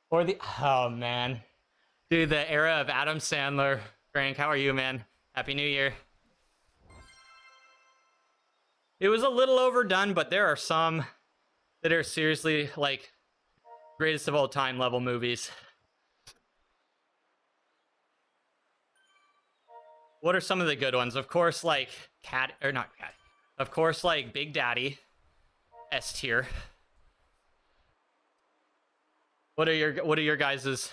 Or the, oh man. Dude, the era of Adam Sandler. Frank, how are you, man? Happy New Year. It was a little overdone, but there are some that are seriously like greatest of all time level movies. What are some of the good ones? Of course, like of course, like Big Daddy, S tier. What are your guys's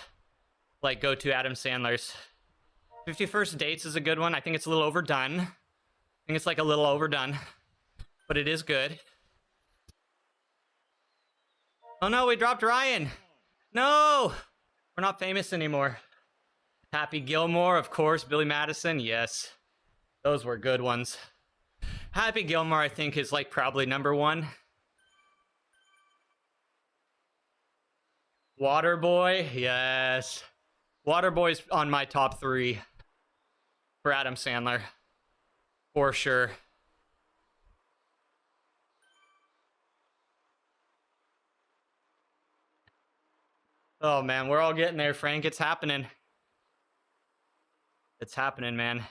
like go-to Adam Sandler's? 51st Dates is a good one. I think it's a little overdone. I think it's like a little overdone, but it is good. Oh no, we dropped Ryan. No, we're not famous anymore. Happy Gilmore, of course. Billy Madison, yes. Those were good ones. Happy Gilmore, I think, is like probably #1. Waterboy, yes. Waterboy's on my top 3 for Adam Sandler, for sure. Oh man, we're all getting there, Frank. It's happening. It's happening, man.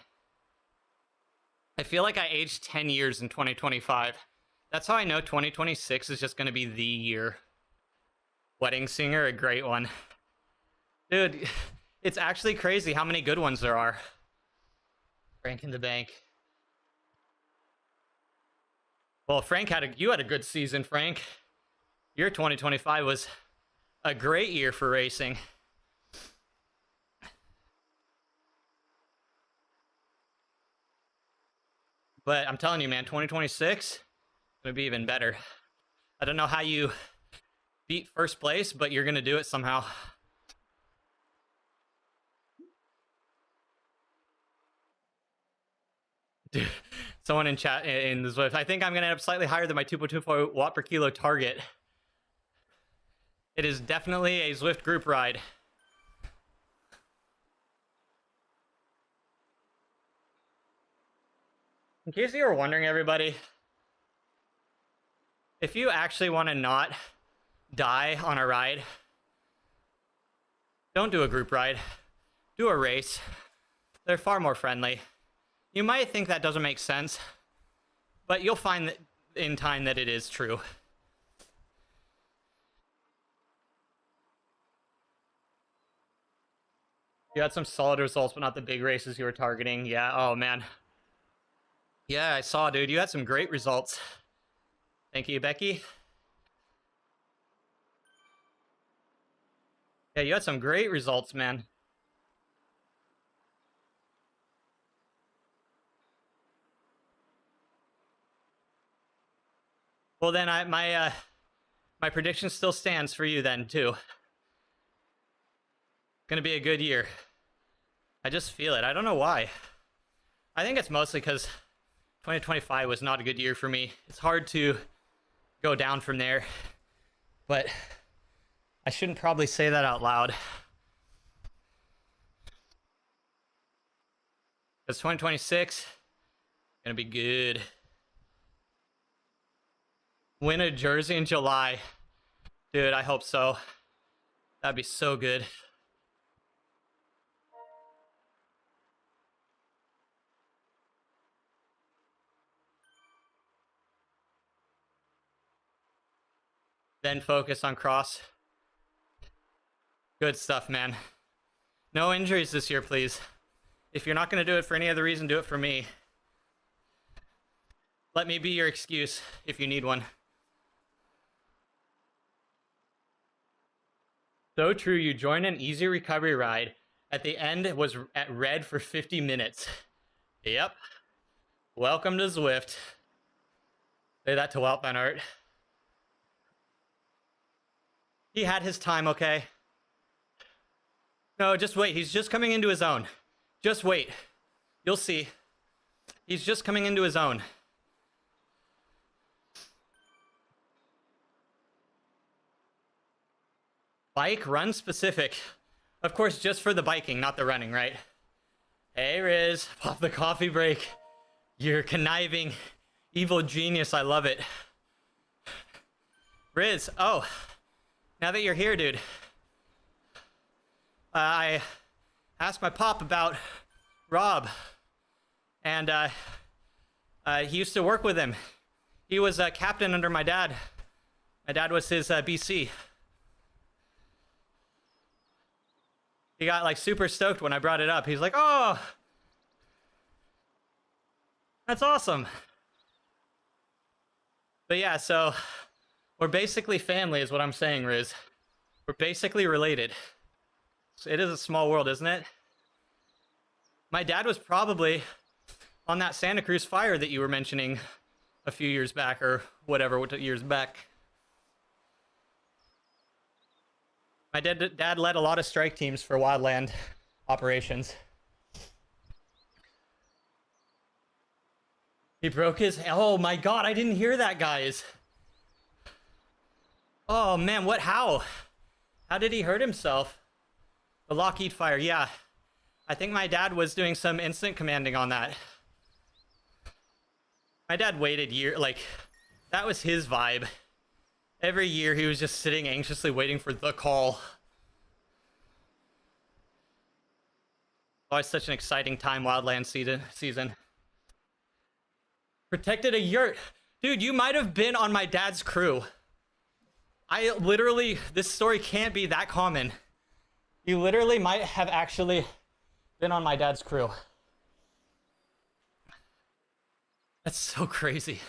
I feel like I aged 10 years in 2025. That's how I know 2026 is just going to be the year. Wedding Singer, a great one. Dude, it's actually crazy how many good ones there are. Frank in the Bank. Well, Frank you had a good season, Frank. Your 2025 was a great year for racing. But I'm telling you, man, 2026 gonna be even better. I don't know how you beat first place, but you're gonna do it somehow. Dude, someone in chat in the Zwift, I think I'm gonna end up slightly higher than my 2.24 watt per kilo target. It is definitely a Zwift group ride. In case you were wondering, everybody, if you actually want to not die on a ride, don't do a group ride. Do a race. They're far more friendly. You might think that doesn't make sense, but you'll find that in time that it is true. You had some solid results, but not the big races you were targeting. Yeah, oh man. Yeah, I saw, dude. You had some great results. Thank you, Becky. Yeah, you had some great results, man. Well, then my prediction still stands for you then, too. Gonna be a good year. I just feel it. I don't know why. I think it's mostly because 2025 was not a good year for me. It's hard to go down from there, but I shouldn't probably say that out loud. Because 2026 gonna be good. Win a jersey in July. Dude, I hope so. That'd be so good. Then focus on cross. Good stuff, man. No injuries this year, please. If you're not going to do it for any other reason, do it for me. Let me be your excuse if you need one. So true, you joined an easy recovery ride. At the end, it was at red for 50 minutes. Yep. Welcome to Zwift. Say that to Welt Van Aert. He had his time, okay? No, just wait. He's just coming into his own. Just wait. You'll see. He's just coming into his own. Bike run specific. Of course, just for the biking, not the running, right? Hey, Riz. Pop the coffee break. You're conniving. Evil genius. I love it. Riz, oh. Now that you're here, dude. I asked my pop about Rob. And he used to work with him. He was a captain under my dad. My dad was his BC. He got like super stoked when I brought it up. He's like, oh, that's awesome. But yeah, so we're basically family is what I'm saying, Riz. We're basically related. It is a small world, isn't it? My dad was probably on that Santa Cruz fire that you were mentioning a few years back, or whatever, what years back. My dad led a lot of strike teams for wildland operations. He broke his... Oh my god, I didn't hear that, guys. Oh man, what? How did he hurt himself? The Lockheed fire, yeah. I think my dad was doing some incident commanding on that. My dad waited that was his vibe. Every year he was just sitting anxiously waiting for the call. Always such an exciting time, wildland season. Protected a yurt. Dude, you might have been on my dad's crew. This story can't be that common. You literally might have actually been on my dad's crew. That's so crazy.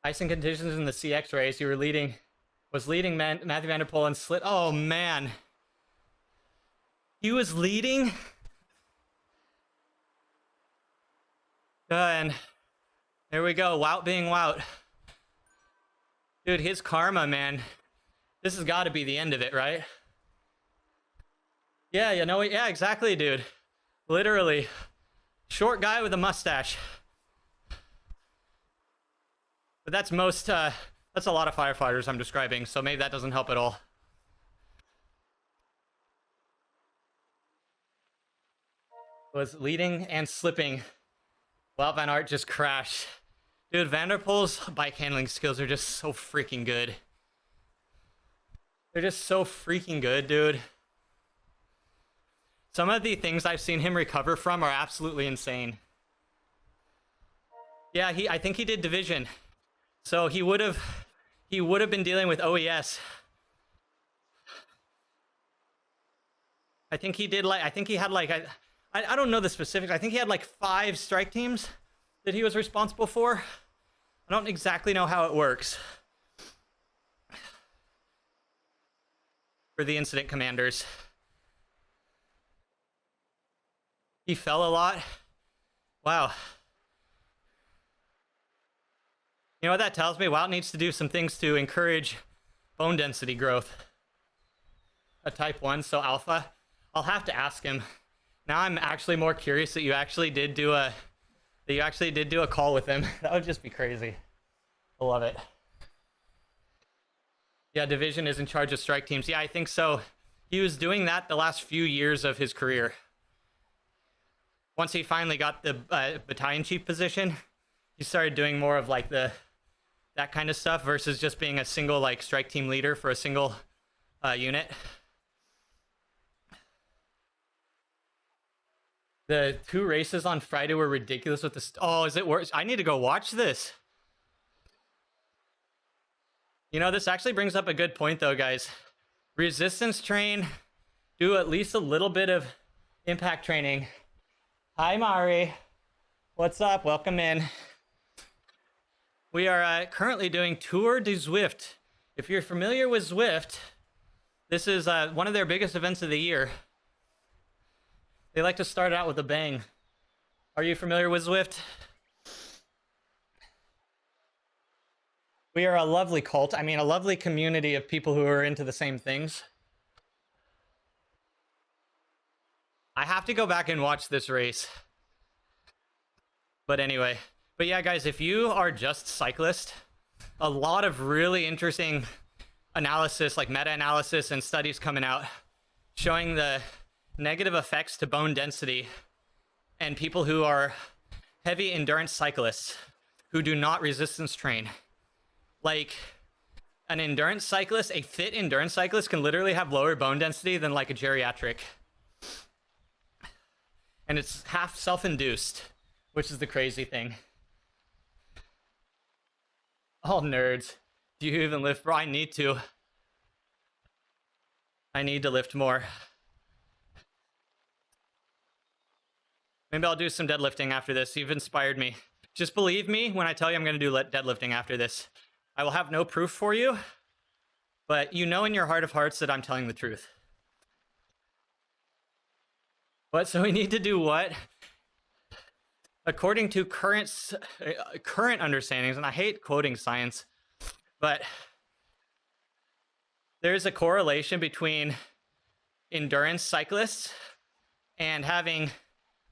Icing conditions in the CX race. You were leading Matthew Van Der Poel and slid. Oh man. He was leading? And there we go. Wout being Wout. Dude, his karma, man. This has got to be the end of it, right? Yeah, you know, yeah, exactly, dude. Literally. Short guy with a mustache. But that's that's a lot of firefighters I'm describing, so maybe that doesn't help at all. Was leading and slipping. Wout van Aert just crashed. Dude, Van der Poel's bike handling skills are just so freaking good. They're just so freaking good, dude. Some of the things I've seen him recover from are absolutely insane. Yeah, I think he did division. So he would have been dealing with OES. I think he did I think he had I don't know the specifics. I think he had 5 strike teams that he was responsible for. I don't exactly know how it works. For the incident commanders. He fell a lot. Wow. You know what that tells me? Wout needs to do some things to encourage bone density growth. A type 1, so alpha. I'll have to ask him. Now I'm actually more curious that you actually did do a call with him. That would just be crazy. I love it. Yeah, Division is in charge of strike teams. Yeah, I think so. He was doing that the last few years of his career. Once he finally got the battalion chief position, he started doing more of that kind of stuff versus just being a single strike team leader for a single unit. The 2 races on Friday were ridiculous with the... Oh, is it worse? I need to go watch this. You know, this actually brings up a good point, though, guys. Resistance train. Do at least a little bit of impact training. Hi, Mari. What's up? Welcome in. We are currently doing Tour de Zwift. If you're familiar with Zwift, this is one of their biggest events of the year. They like to start out with a bang. Are you familiar with Zwift? We are a lovely cult. I mean, a lovely community of people who are into the same things. I have to go back and watch this race. But anyway. But yeah, guys, if you are just cyclist, a lot of really interesting analysis, meta-analysis and studies coming out showing the negative effects to bone density and people who are heavy endurance cyclists who do not resistance train. An endurance cyclist, a fit endurance cyclist can literally have lower bone density than a geriatric. And it's half self-induced, which is the crazy thing. All nerds. Do you even lift? Bro, I need to. I need to lift more. Maybe I'll do some deadlifting after this. You've inspired me. Just believe me when I tell you I'm going to do deadlifting after this. I will have no proof for you, but you know in your heart of hearts that I'm telling the truth. What? So we need to do what? According to current understandings, and I hate quoting science, but there's a correlation between endurance cyclists and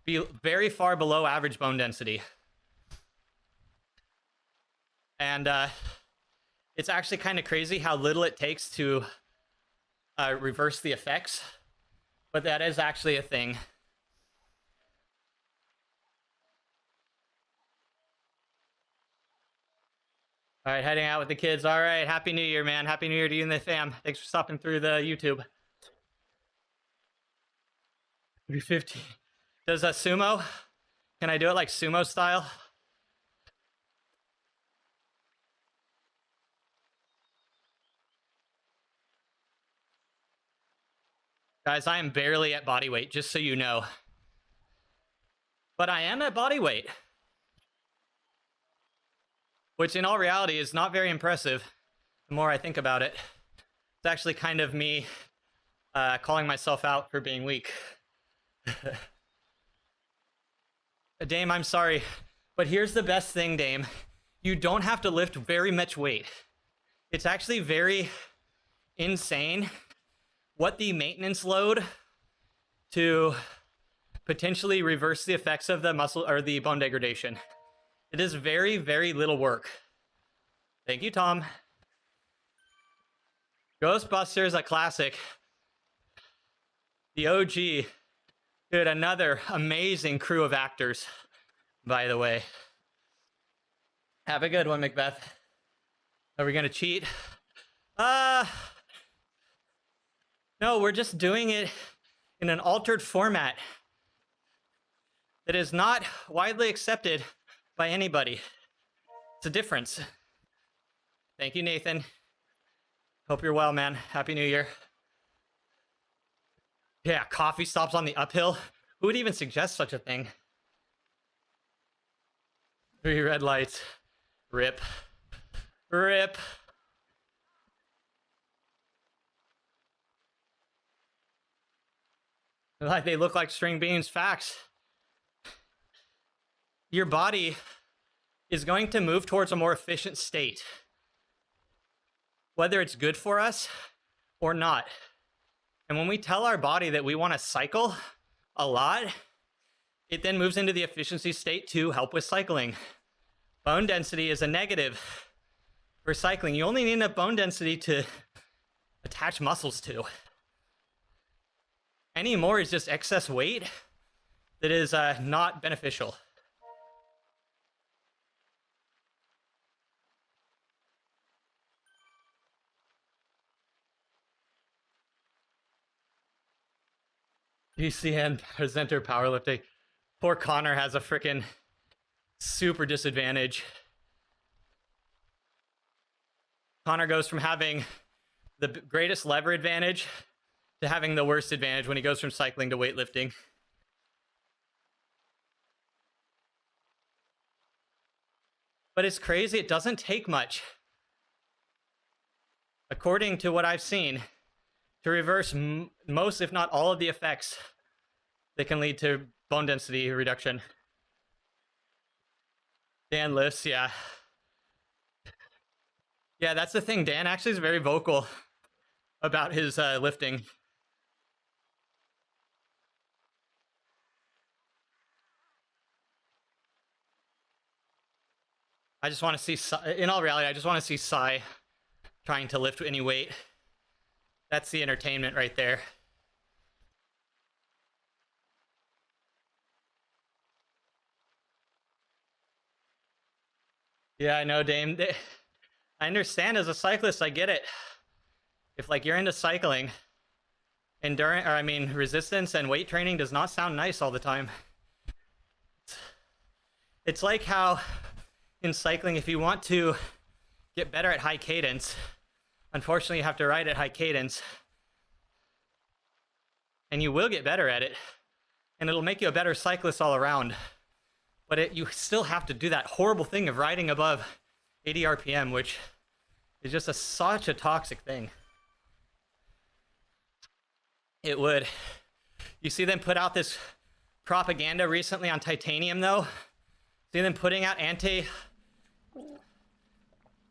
be very far below average bone density. And it's actually kind of crazy how little it takes to reverse the effects, but that is actually a thing. All right, heading out with the kids. All right, Happy New Year, man. Happy New Year to you and the fam. Thanks for stopping through the YouTube. 350. Does a sumo? Can I do it like sumo style? Guys, I am barely at body weight, just so you know. But I am at body weight. Which in all reality is not very impressive, the more I think about it. It's actually kind of me calling myself out for being weak. Dame, I'm sorry, But here's the best thing, Dame. You don't have to lift very much weight. It's actually very insane what the maintenance load to potentially reverse the effects of the muscle or the bone degradation. It is very, very little work. Thank you, Tom. Ghostbusters, a classic. The OG. Dude, another amazing crew of actors, by the way. Have a good one, Macbeth. Are we gonna cheat? No, we're just doing it in an altered format that is not widely accepted by anybody. It's a difference. Thank you, Nathan. Hope you're well, man. Happy New Year. Yeah, coffee stops on the uphill. Who would even suggest such a thing? 3 red lights. Rip. Rip. Like they look like string beans. Facts. Your body is going to move towards a more efficient state, whether it's good for us or not. And when we tell our body that we want to cycle a lot, it then moves into the efficiency state to help with cycling. Bone density is a negative for cycling. You only need enough bone density to attach muscles to. Any more is just excess weight that is not beneficial. PCN presenter powerlifting. Poor Connor has a freaking super disadvantage. Connor goes from having the greatest lever advantage to having the worst advantage when he goes from cycling to weightlifting. But it's crazy, it doesn't take much, according to what I've seen, to reverse most, if not all, of the effects that can lead to bone density reduction. Dan lifts, yeah. Yeah, that's the thing. Dan actually is very vocal about his lifting. I just want to see, in all reality, I just want to see Sai trying to lift any weight. That's the entertainment right there. Yeah, I know, Dame. I understand as a cyclist, I get it. If like you're into cycling, resistance and weight training does not sound nice all the time. It's like how in cycling, if you want to get better at high cadence, unfortunately, you have to ride at high cadence. And you will get better at it. And it'll make you a better cyclist all around. But you still have to do that horrible thing of riding above 80 RPM, which is just such a toxic thing. It would. You see them put out this propaganda recently on titanium, though? See them putting out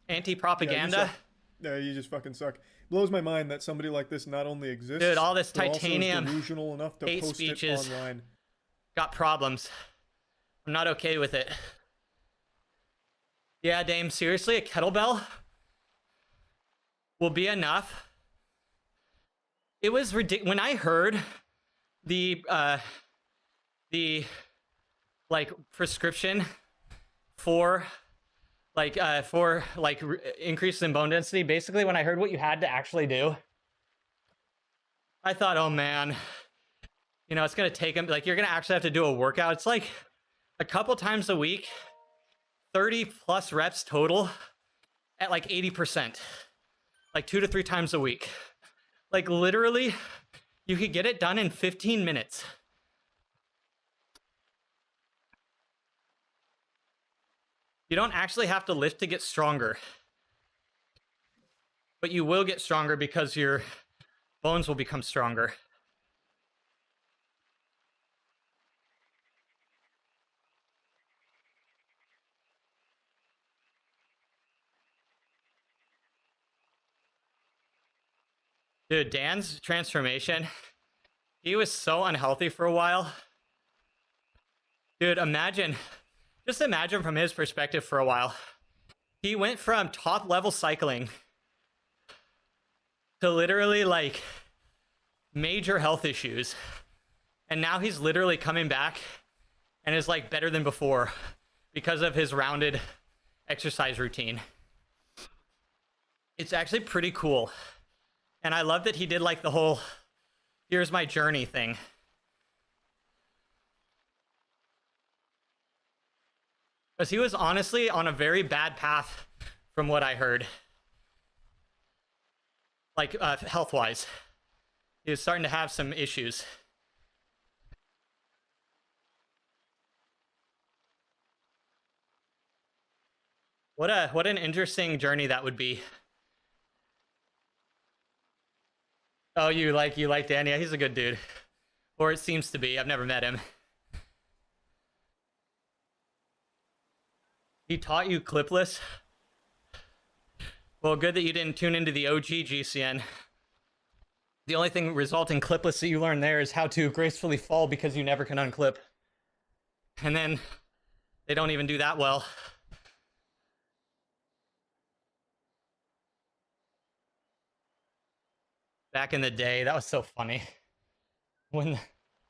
anti-propaganda? Yeah, you just fucking suck. Blows my mind that somebody like this not only exists, dude, all this but titanium also is delusional enough to hate post speeches it online. Got problems. I'm not okay with it. Yeah, Dame, seriously, a kettlebell will be enough. It was ridiculous when I heard the like prescription for increase in bone density. Basically, when I heard what you had to actually do, I thought, oh man, you know, it's gonna take them, like, you're gonna actually have to do a workout. It's like a couple times a week, 30 plus reps total at like 80%, like 2 to 3 times a week. Like literally, you could get it done in 15 minutes. You don't actually have to lift to get stronger, but you will get stronger because your bones will become stronger. Dude, Dan's transformation, he was so unhealthy for a while. Dude, just imagine from his perspective for a while. He went from top level cycling to literally like major health issues. And now he's literally coming back and is like better than before because of his rounded exercise routine. It's actually pretty cool. And I love that he did like the whole, here's my journey thing. Because he was honestly on a very bad path from what I heard. Like health-wise. He was starting to have some issues. What an interesting journey that would be. Oh, you like Dan? Yeah, he's a good dude. Or it seems to be. I've never met him. He taught you clipless? Well, good that you didn't tune into the OG GCN. The only thing resulting clipless that you learn there is how to gracefully fall because you never can unclip. And then they don't even do that well. Back in the day, that was so funny. When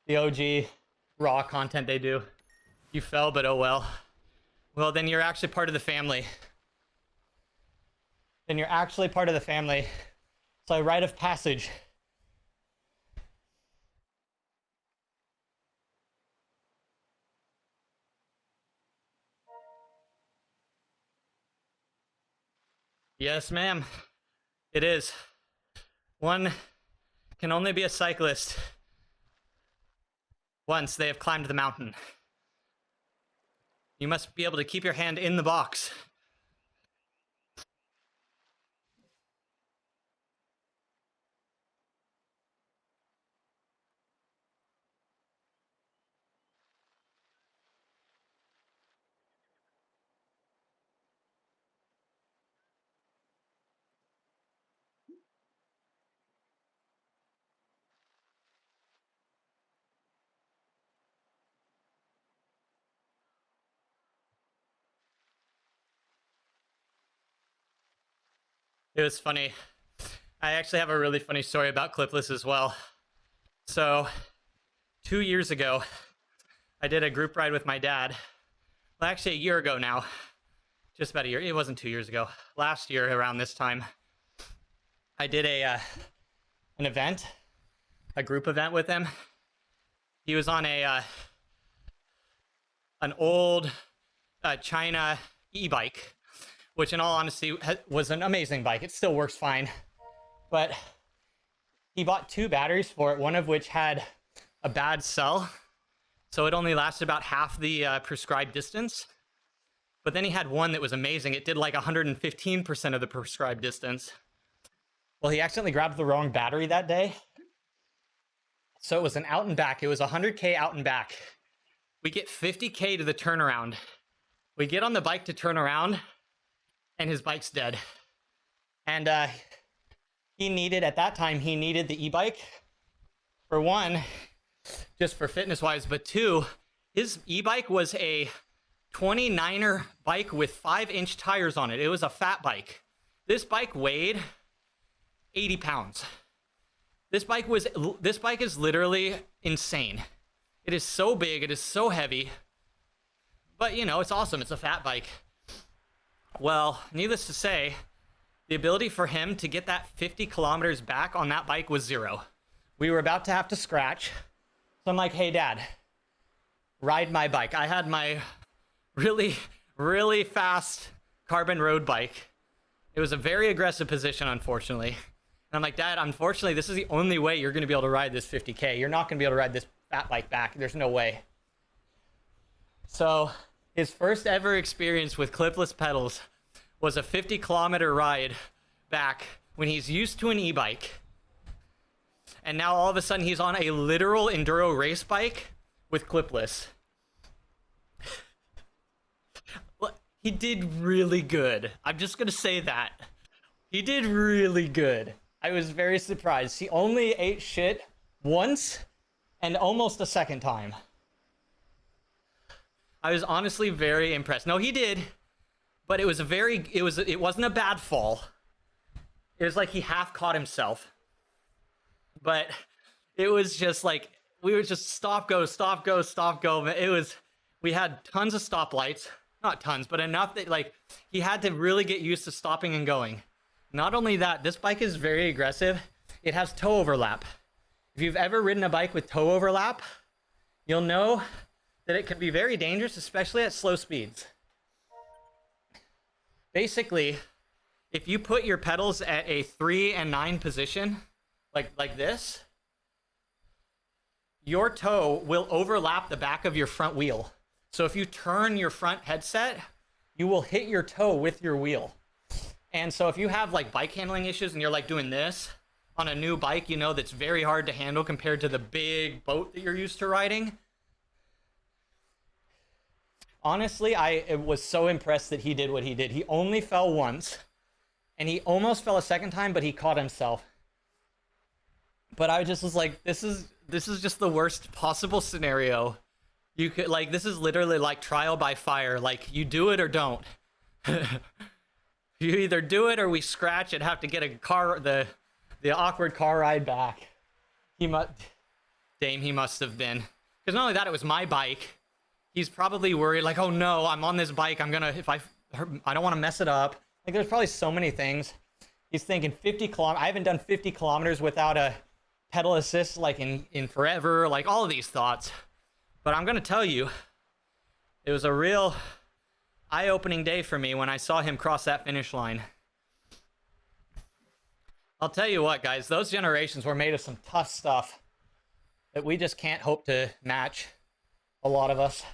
the OG raw content they do, you fell, but oh well. Well, then you're actually part of the family. Then you're actually part of the family. It's a rite of passage. Yes, ma'am. It is. One can only be a cyclist once they have climbed the mountain. You must be able to keep your hand in the box. It was funny. I actually have a really funny story about clipless as well. So 2 years ago, I did a group ride with my dad. Well, actually a year ago now. Just about a year. It wasn't 2 years ago. Last year around this time, I did an event, a group event with him. He was on an old China e-bike, which in all honesty was an amazing bike. It still works fine. But he bought 2 batteries for it, one of which had a bad cell. So it only lasted about half the prescribed distance. But then he had one that was amazing. It did like 115% of the prescribed distance. Well, he accidentally grabbed the wrong battery that day. So it was an out and back. It was 100K out and back. We get 50K to the turnaround. We get on the bike to turn around, and his bike's dead. And he needed, at that time, he needed the e-bike. For one, just for fitness wise, but 2, his e-bike was a 29er bike with 5-inch tires on it. It was a fat bike. This bike weighed 80 pounds. This bike is literally insane. It is so big, it is so heavy. But you know, it's awesome. It's a fat bike. Well, needless to say, the ability for him to get that 50 kilometers back on that bike was 0. We were about to have to scratch. So I'm like, hey, Dad, ride my bike. I had my really, really fast carbon road bike. It was a very aggressive position, unfortunately. And I'm like, Dad, unfortunately, this is the only way you're going to be able to ride this 50K. You're not going to be able to ride this fat bike back. There's no way. So his first ever experience with clipless pedals was a 50-kilometer ride back when he's used to an e-bike. And now all of a sudden he's on a literal enduro race bike with clipless. He did really good. I'm just going to say that. He did really good. I was very surprised. He only ate shit once and almost a second time. I was honestly very impressed. No, he did, but it wasn't a bad fall. It was like he half caught himself. But it was just like, we were just stop, go, stop, go, stop, go. We had tons of stoplights. Not tons, but enough that like he had to really get used to stopping and going. Not only that, this bike is very aggressive. It has toe overlap. If you've ever ridden a bike with toe overlap, you'll know that it can be very dangerous, especially at slow speeds. Basically, if you put your pedals at a 3 and 9 position, like this, your toe will overlap the back of your front wheel. So if you turn your front headset, you will hit your toe with your wheel. And so if you have like bike handling issues and you're like doing this on a new bike, you know, that's very hard to handle compared to the big boat that you're used to riding. Honestly, I was so impressed that he did what he did. He only fell once and he almost fell a second time, but he caught himself. But I just was like, this is just the worst possible scenario. You could, like, this is literally like trial by fire. Like, you do it or don't. You either do it or we scratch and have to get the awkward car ride back. He must have been. Because not only that, it was my bike. He's probably worried, like, oh no, I'm on this bike. I don't want to mess it up. Like, there's probably so many things. He's thinking 50 kilometers. I haven't done 50 kilometers without a pedal assist, like, in forever. Like, all of these thoughts. But I'm going to tell you, it was a real eye-opening day for me when I saw him cross that finish line. I'll tell you what, guys, those generations were made of some tough stuff that we just can't hope to match, a lot of us.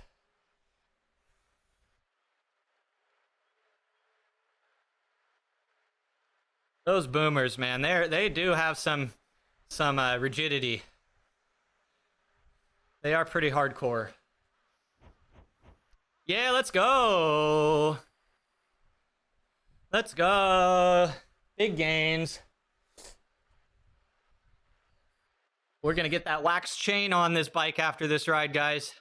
Those boomers, man, they do have some rigidity. They are pretty hardcore. Yeah, let's go. Let's go. Big gains. We're going to get that wax chain on this bike after this ride, guys.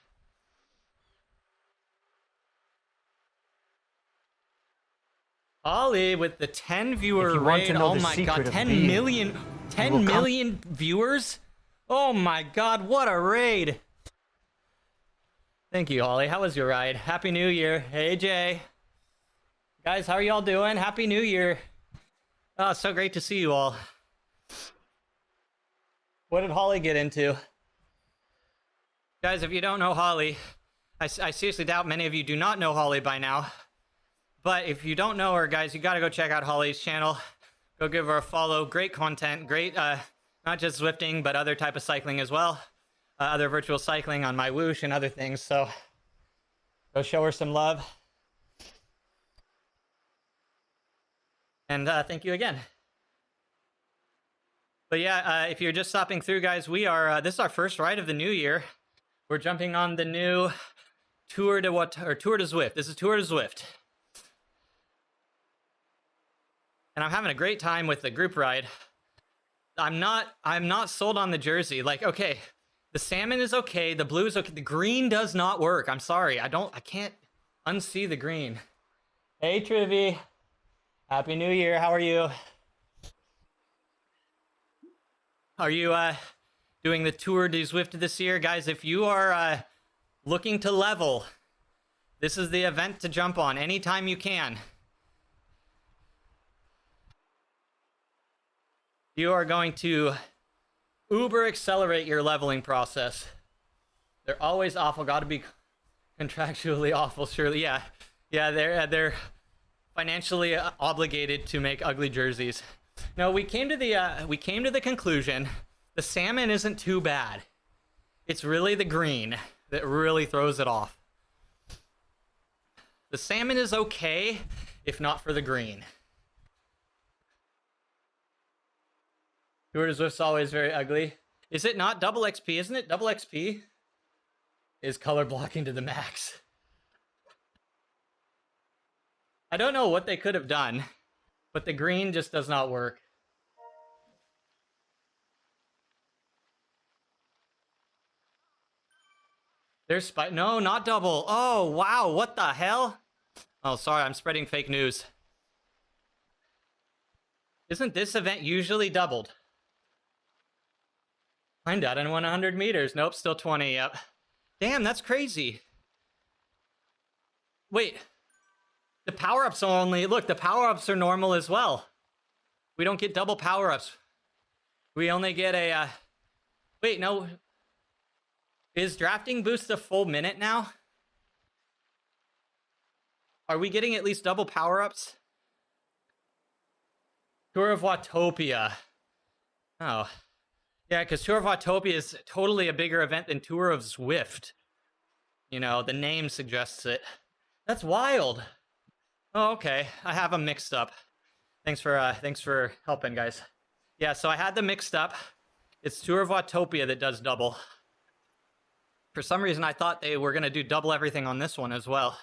Ollie with the 10 viewer raid. Oh my god, 10 million viewers? Oh my god, what a raid. Thank you, Ollie. How was your ride? Happy New Year. Hey, Jay. Guys, how are y'all doing? Happy New Year. Oh, so great to see you all. What did Holly get into? Guys, if you don't know Holly, I seriously doubt many of you do not know Holly by now. But if you don't know her, guys, you got to go check out Holly's channel. Go give her a follow. Great content. Great, not just Zwifting, but other type of cycling as well. Other virtual cycling on my Whoosh and other things. So go show her some love. And thank you again. But yeah, if you're just stopping through, guys, this is our first ride of the new year. We're jumping on the new Tour de Zwift. This is Tour de Zwift. And I'm having a great time with the group ride. I'm not sold on the jersey. Like, okay, the salmon is okay, the blue is okay, the green does not work. I'm sorry, I can't unsee the green. Hey, Trivy. Happy New Year, how are you? Are you doing the Tour de Zwift this year? Guys, if you are looking to level, this is the event to jump on anytime you can. You are going to uber accelerate your leveling process. They're always awful. Got to be contractually awful, surely. Yeah, they're financially obligated to make ugly jerseys. No, we came to the conclusion the salmon isn't too bad. It's really the green that really throws it off. The salmon is okay, if not for the green. Tour de Zwift's always very ugly. Is it not? Double XP, isn't it? Double XP is color blocking to the max. I don't know what they could have done, but the green just does not work. There's no, not double. Oh, wow. What the hell? Oh, sorry. I'm spreading fake news. Isn't this event usually doubled? Find out in 100 meters. Nope, still 20. Yep. Damn, that's crazy. Wait. The power-ups are only... Look, the power-ups are normal as well. We don't get double power-ups. We only get a... Wait, no. Is drafting boost a full minute now? Are we getting at least double power-ups? Tour of Watopia. Oh. Yeah, because Tour of Watopia is totally a bigger event than Tour of Zwift. You know, the name suggests it. That's wild. Oh, okay. I have them mixed up. Thanks for helping, guys. Yeah, so I had them mixed up. It's Tour of Watopia that does double. For some reason, I thought they were going to do double everything on this one as well.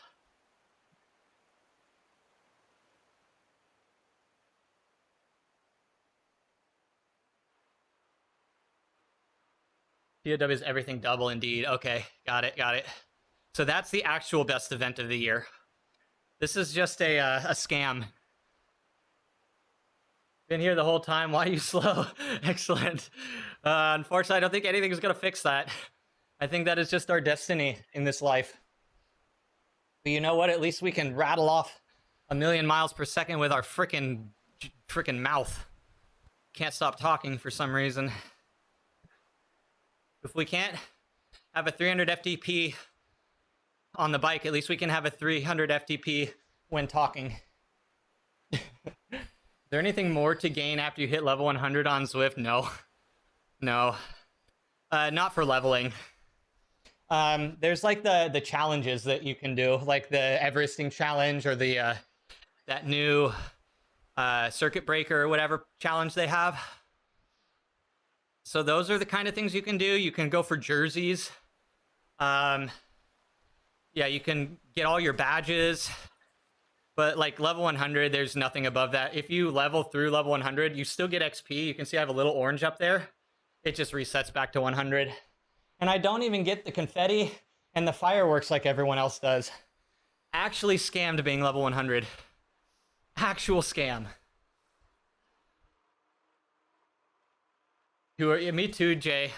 POW is everything double indeed. Okay, got it. So that's the actual best event of the year. This is just a scam. Been here the whole time. Why are you slow? Excellent. Unfortunately, I don't think anything is going to fix that. I think that is just our destiny in this life. But you know what? At least we can rattle off 1,000,000 miles per second with our frickin' mouth. Can't stop talking for some reason. If we can't have a 300 FTP on the bike, at least we can have a 300 FTP when talking. Is there anything more to gain after you hit level 100 on Zwift? No. Not for leveling. There's like the challenges that you can do, like the Everesting challenge or the that new circuit breaker or whatever challenge they have. So those are the kind of things you can do. You can go for jerseys. Yeah, you can get all your badges. But like level 100, there's nothing above that. If you level through level 100, you still get XP. You can see I have a little orange up there. It just resets back to 100. And I don't even get the confetti and the fireworks like everyone else does. Actually scammed being level 100. Actual scam. Me too, Jay.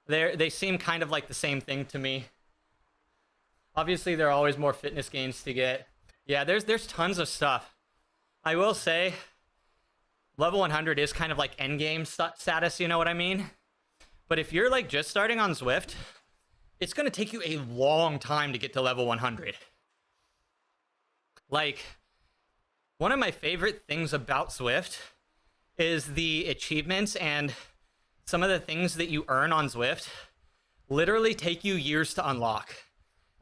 They seem kind of like the same thing to me. Obviously, there are always more fitness gains to get. Yeah, there's tons of stuff. I will say, level 100 is kind of like endgame status, you know what I mean? But if you're like just starting on Zwift, it's going to take you a long time to get to level 100. Like, one of my favorite things about Zwift is the achievements and some of the things that you earn on Zwift literally take you years to unlock.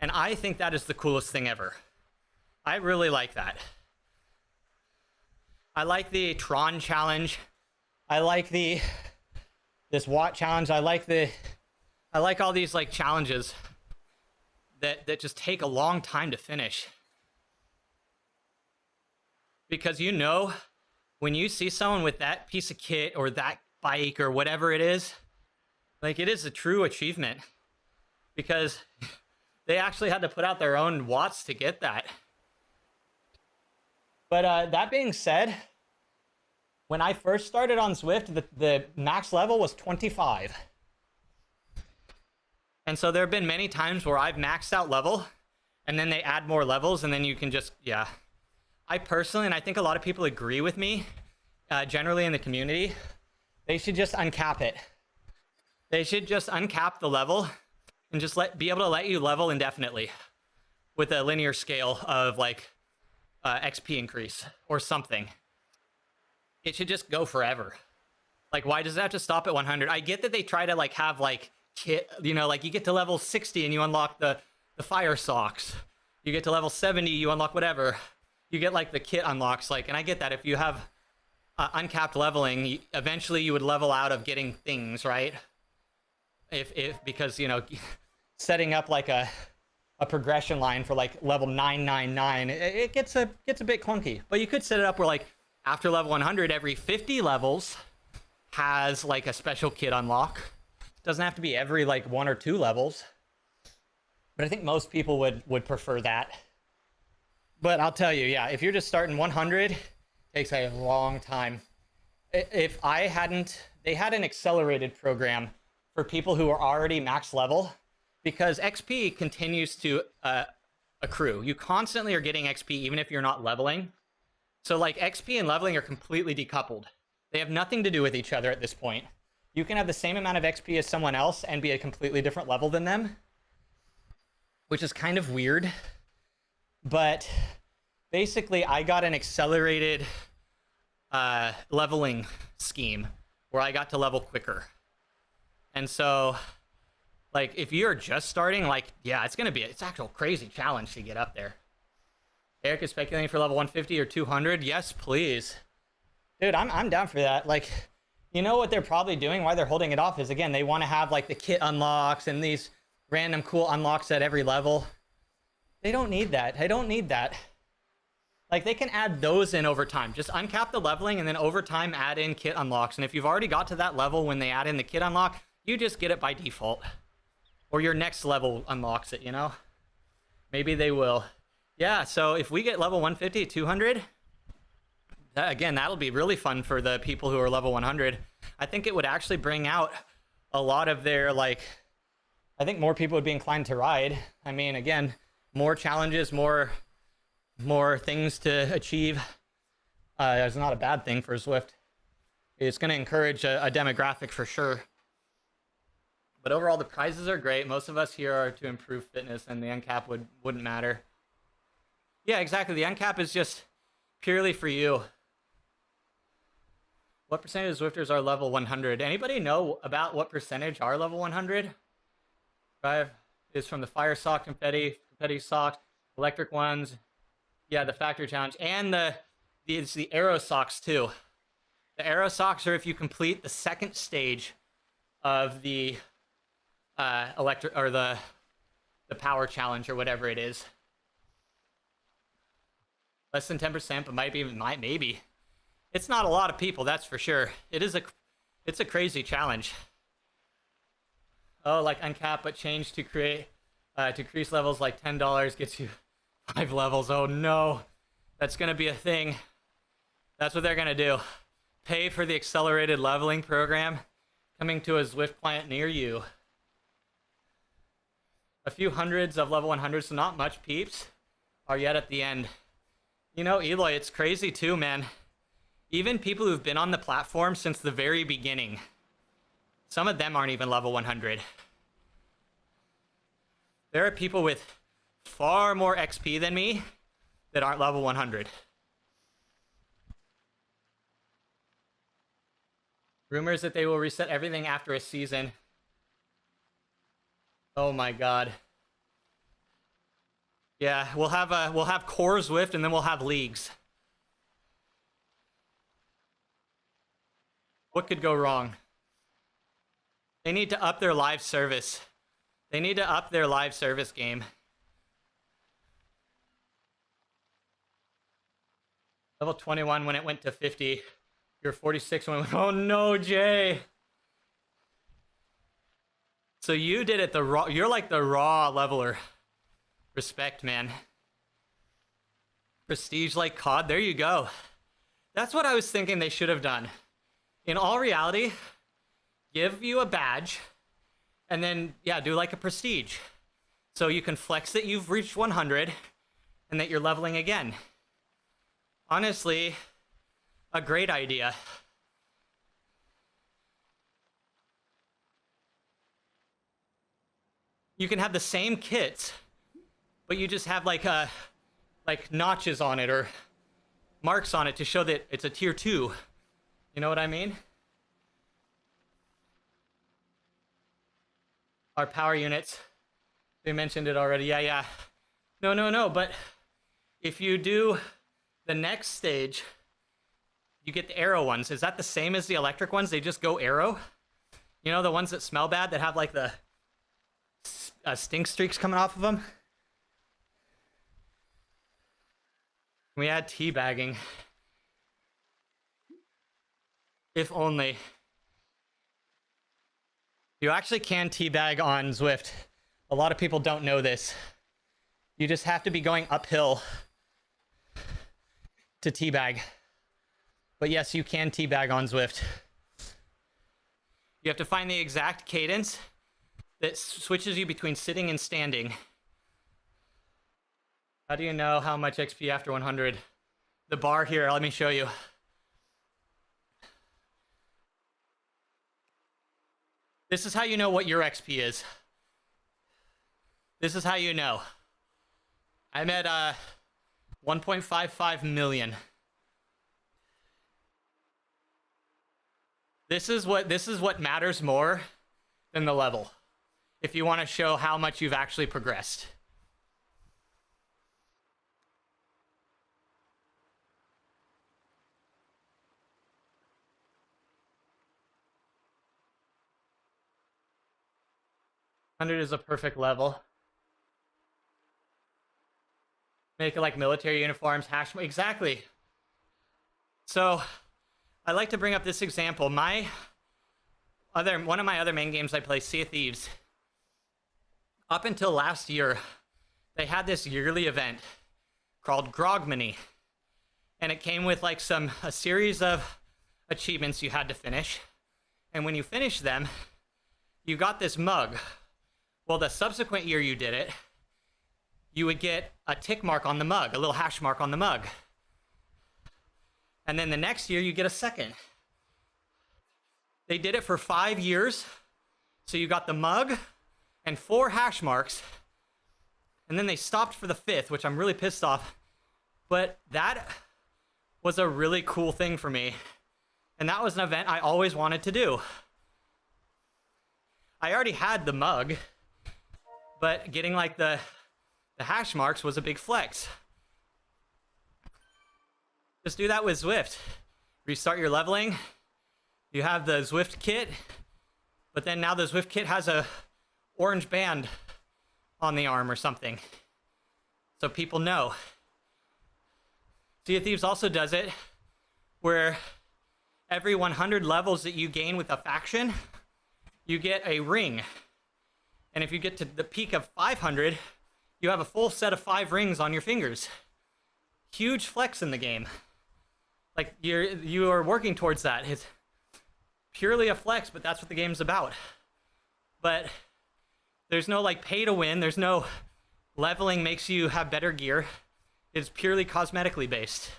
And I think that is the coolest thing ever. I really like that. I like the Tron challenge. I like this Watt challenge. I like all these like challenges that just take a long time to finish. Because you know, when you see someone with that piece of kit or that bike or whatever it is, like it is a true achievement because they actually had to put out their own watts to get that. But that being said, when I first started on Zwift, the max level was 25. And so there have been many times where I've maxed out level and then they add more levels and then you can just, yeah. I personally, and I think a lot of people agree with me, generally in the community, they should just uncap it. They should just uncap the level and just be able to let you level indefinitely with a linear scale of like XP increase or something. It should just go forever. Like, why does it have to stop at 100? I get that they try to like have like kit, you know, like you get to level 60 and you unlock the fire socks. You get to level 70, you unlock whatever. You get like the kit unlocks, like, and I get that if you have uncapped leveling, eventually you would level out of getting things, right? Because, you know, setting up like a progression line for like level 999, it gets a bit clunky. But you could set it up where like after level 100, every 50 levels has like a special kit unlock. Doesn't have to be every like 1 or 2 levels. But I think most people would prefer that. But I'll tell you, yeah, if you're just starting 100, it takes a long time. If I hadn't, they had an accelerated program for people who are already max level, because XP continues to accrue. You constantly are getting XP even if you're not leveling. So like XP and leveling are completely decoupled. They have nothing to do with each other at this point. You can have the same amount of XP as someone else and be a completely different level than them, which is kind of weird. But basically, I got an accelerated leveling scheme where I got to level quicker. And so, like, if you're just starting, like, yeah, it's actual crazy challenge to get up there. Eric is speculating for level 150 or 200. Yes, please. Dude, I'm down for that. Like, you know what they're probably doing, why they're holding it off is, again, they want to have, like, the kit unlocks and these random cool unlocks at every level. They don't need that. I don't need that. Like, they can add those in over time. Just uncap the leveling and then over time add in kit unlocks. And if you've already got to that level when they add in the kit unlock, you just get it by default. Or your next level unlocks it, you know? Maybe they will. Yeah, so if we get level 150, 200, again, that'll be really fun for the people who are level 100. I think it would actually bring out a lot of their, like, I think more people would be inclined to ride. I mean, again, more challenges, more things to achieve. It's not a bad thing for Zwift. It's going to encourage a demographic for sure. But overall, the prizes are great. Most of us here are to improve fitness, and the uncap wouldn't matter. Yeah, exactly. The uncap is just purely for you. What percentage of Zwifters are level 100? Anybody know about what percentage are level 100? Drive is from the fire sock, confetti socks, electric ones. Yeah, the factory challenge, and it's the arrow socks too. The arrow socks are if you complete the second stage of the electric or the power challenge or whatever it is. Less than 10%, but maybe. It's not a lot of people, that's for sure. It's a crazy challenge. Oh, like uncap, but change to create to increase levels like $10 gets you 5 levels. Oh no, that's gonna be a thing. That's what they're gonna do. Pay for the accelerated leveling program coming to a Zwift client near you. A few hundreds of level 100s, so not much peeps, are yet at the end. You know, Eloy, it's crazy too, man. Even people who've been on the platform since the very beginning, some of them aren't even level 100. There are people with far more XP than me that aren't level 100. Rumors that they will reset everything after a season. Oh my god. Yeah, we'll have core Zwift and then we'll have leagues. What could go wrong? They need to up their live service. They need to up their live service game. Level 21 when it went to 50. You're 46 when it went, oh no, Jay. So you did it the raw, you're like the raw leveler. Respect, man. Prestige like COD, there you go. That's what I was thinking they should have done. In all reality, give you a badge, and then, yeah, do like a prestige. So you can flex that you've reached 100, and that you're leveling again. Honestly, a great idea. You can have the same kits, but you just have like notches on it or marks on it to show that it's a tier 2. You know what I mean? Our power units. They mentioned it already. Yeah. No. But if you do the next stage, you get the arrow ones. Is that the same as the electric ones? They just go arrow? You know, the ones that smell bad that have like the stink streaks coming off of them? We add teabagging. If only. You actually can teabag on Zwift. A lot of people don't know this. You just have to be going uphill to teabag. But yes, you can teabag on Zwift. You have to find the exact cadence that switches you between sitting and standing. How do you know how much XP after 100? The bar here, let me show you. This is how you know what your XP is. This is how you know. I'm at 1.55 million. This is what matters more than the level, if you want to show how much you've actually progressed. $100 is a perfect level. Make it like military uniforms, hash, exactly. So I like to bring up this example. One of my other main games I play, Sea of Thieves. Up until last year, they had this yearly event called Grogmany. And it came with like a series of achievements you had to finish. And when you finished them, you got this mug. Well, the subsequent year you did it, you would get a tick mark on the mug, a little hash mark on the mug. And then the next year you get a second. They did it for 5 years. So you got the mug and 4 hash marks. And then they stopped for the 5th, which I'm really pissed off. But that was a really cool thing for me. And that was an event I always wanted to do. I already had the mug, but getting like the hash marks was a big flex. Just do that with Zwift. Restart your leveling. You have the Zwift kit, but then now the Zwift kit has a orange band on the arm or something, so people know. Sea of Thieves also does it where every 100 levels that you gain with a faction, you get a ring. And if you get to the peak of 500, you have a full set of 5 rings on your fingers. Huge flex in the game. Like you are working towards that. It's purely a flex, but that's what the game's about. But there's no like pay to win. There's no leveling makes you have better gear. It's purely cosmetically based.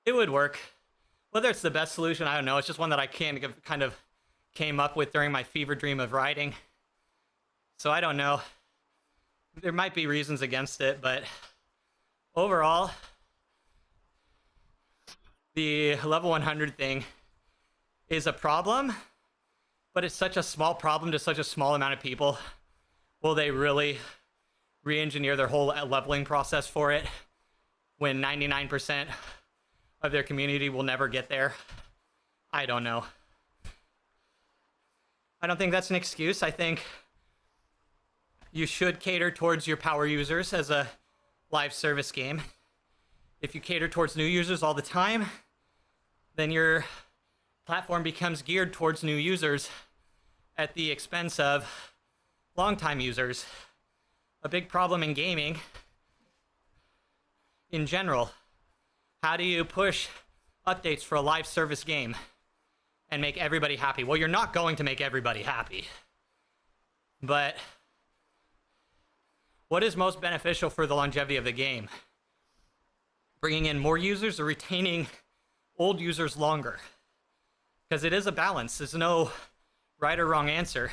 It would work. Whether it's the best solution, I don't know. It's just one that I kind of came up with during my fever dream of riding. So I don't know. There might be reasons against it, but overall, the level 100 thing is a problem, but it's such a small problem to such a small amount of people. Will they really re-engineer their whole leveling process for it when 99% of their community will never get there? I don't know. I don't think that's an excuse. I think you should cater towards your power users as a live service game. If you cater towards new users all the time, then your platform becomes geared towards new users at the expense of longtime users. A big problem in gaming in general. How do you push updates for a live service game and make everybody happy? Well, you're not going to make everybody happy. But what is most beneficial for the longevity of the game? Bringing in more users or retaining old users longer? Because it is a balance. There's no right or wrong answer.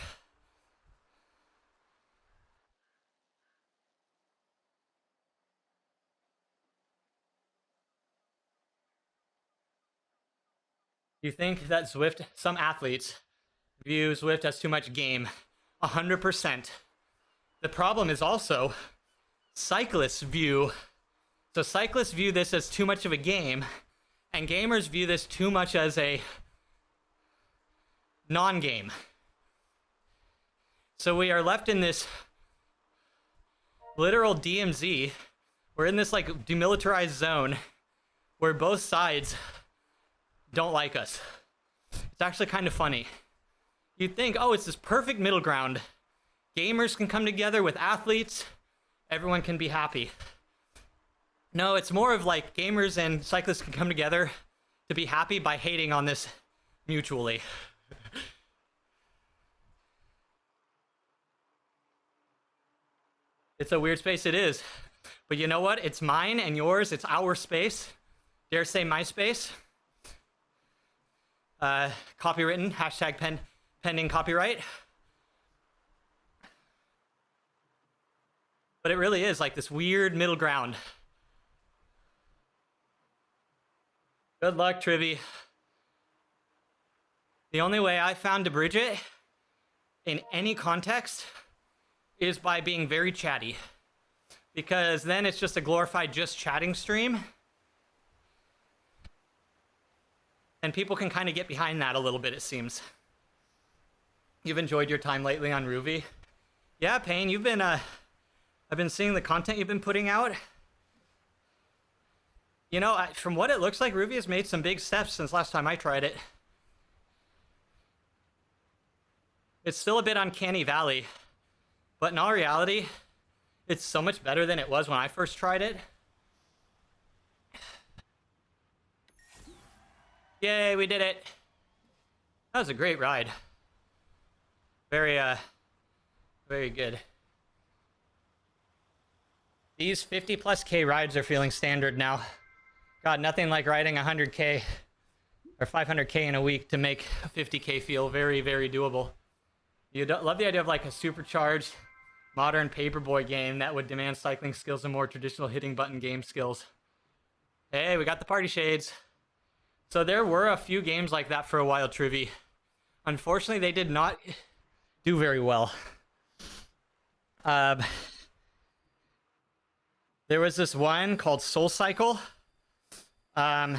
You think that Zwift, some athletes view Zwift as too much game? 100%. The problem is also cyclists view this as too much of a game, and gamers view this too much as a non-game. So we are left in this literal DMZ. We're in this like demilitarized zone where both sides don't like us. It's actually kind of funny. You'd think, oh, it's this perfect middle ground. Gamers can come together with athletes. Everyone can be happy. No, it's more of like gamers and cyclists can come together to be happy by hating on this mutually. It's a weird space, it is. But you know what? It's mine and yours. It's our space. Dare say my space. Copywritten, hashtag pending copyright. But it really is like this weird middle ground. Good luck, Trivy. The only way I found to bridge it in any context is by being very chatty. Because then it's just a glorified just chatting stream. And people can kind of get behind that a little bit, it seems. You've enjoyed your time lately on Ruby? Yeah, Payne, you've been, I've been seeing the content you've been putting out. You know, from what it looks like, Ruby has made some big steps since last time I tried it. It's still a bit uncanny valley, but in all reality, it's so much better than it was when I first tried it. Yay, we did it. That was a great ride. Very good. These 50+ K rides are feeling standard now. God, nothing like riding 100K or 500K in a week to make 50K feel very, very doable. You love the idea of like a supercharged modern paperboy game that would demand cycling skills and more traditional hitting button game skills. Hey, we got the party shades. So there were a few games like that for a while, Trivy. Unfortunately, they did not do very well. There was this one called Soul Cycle. There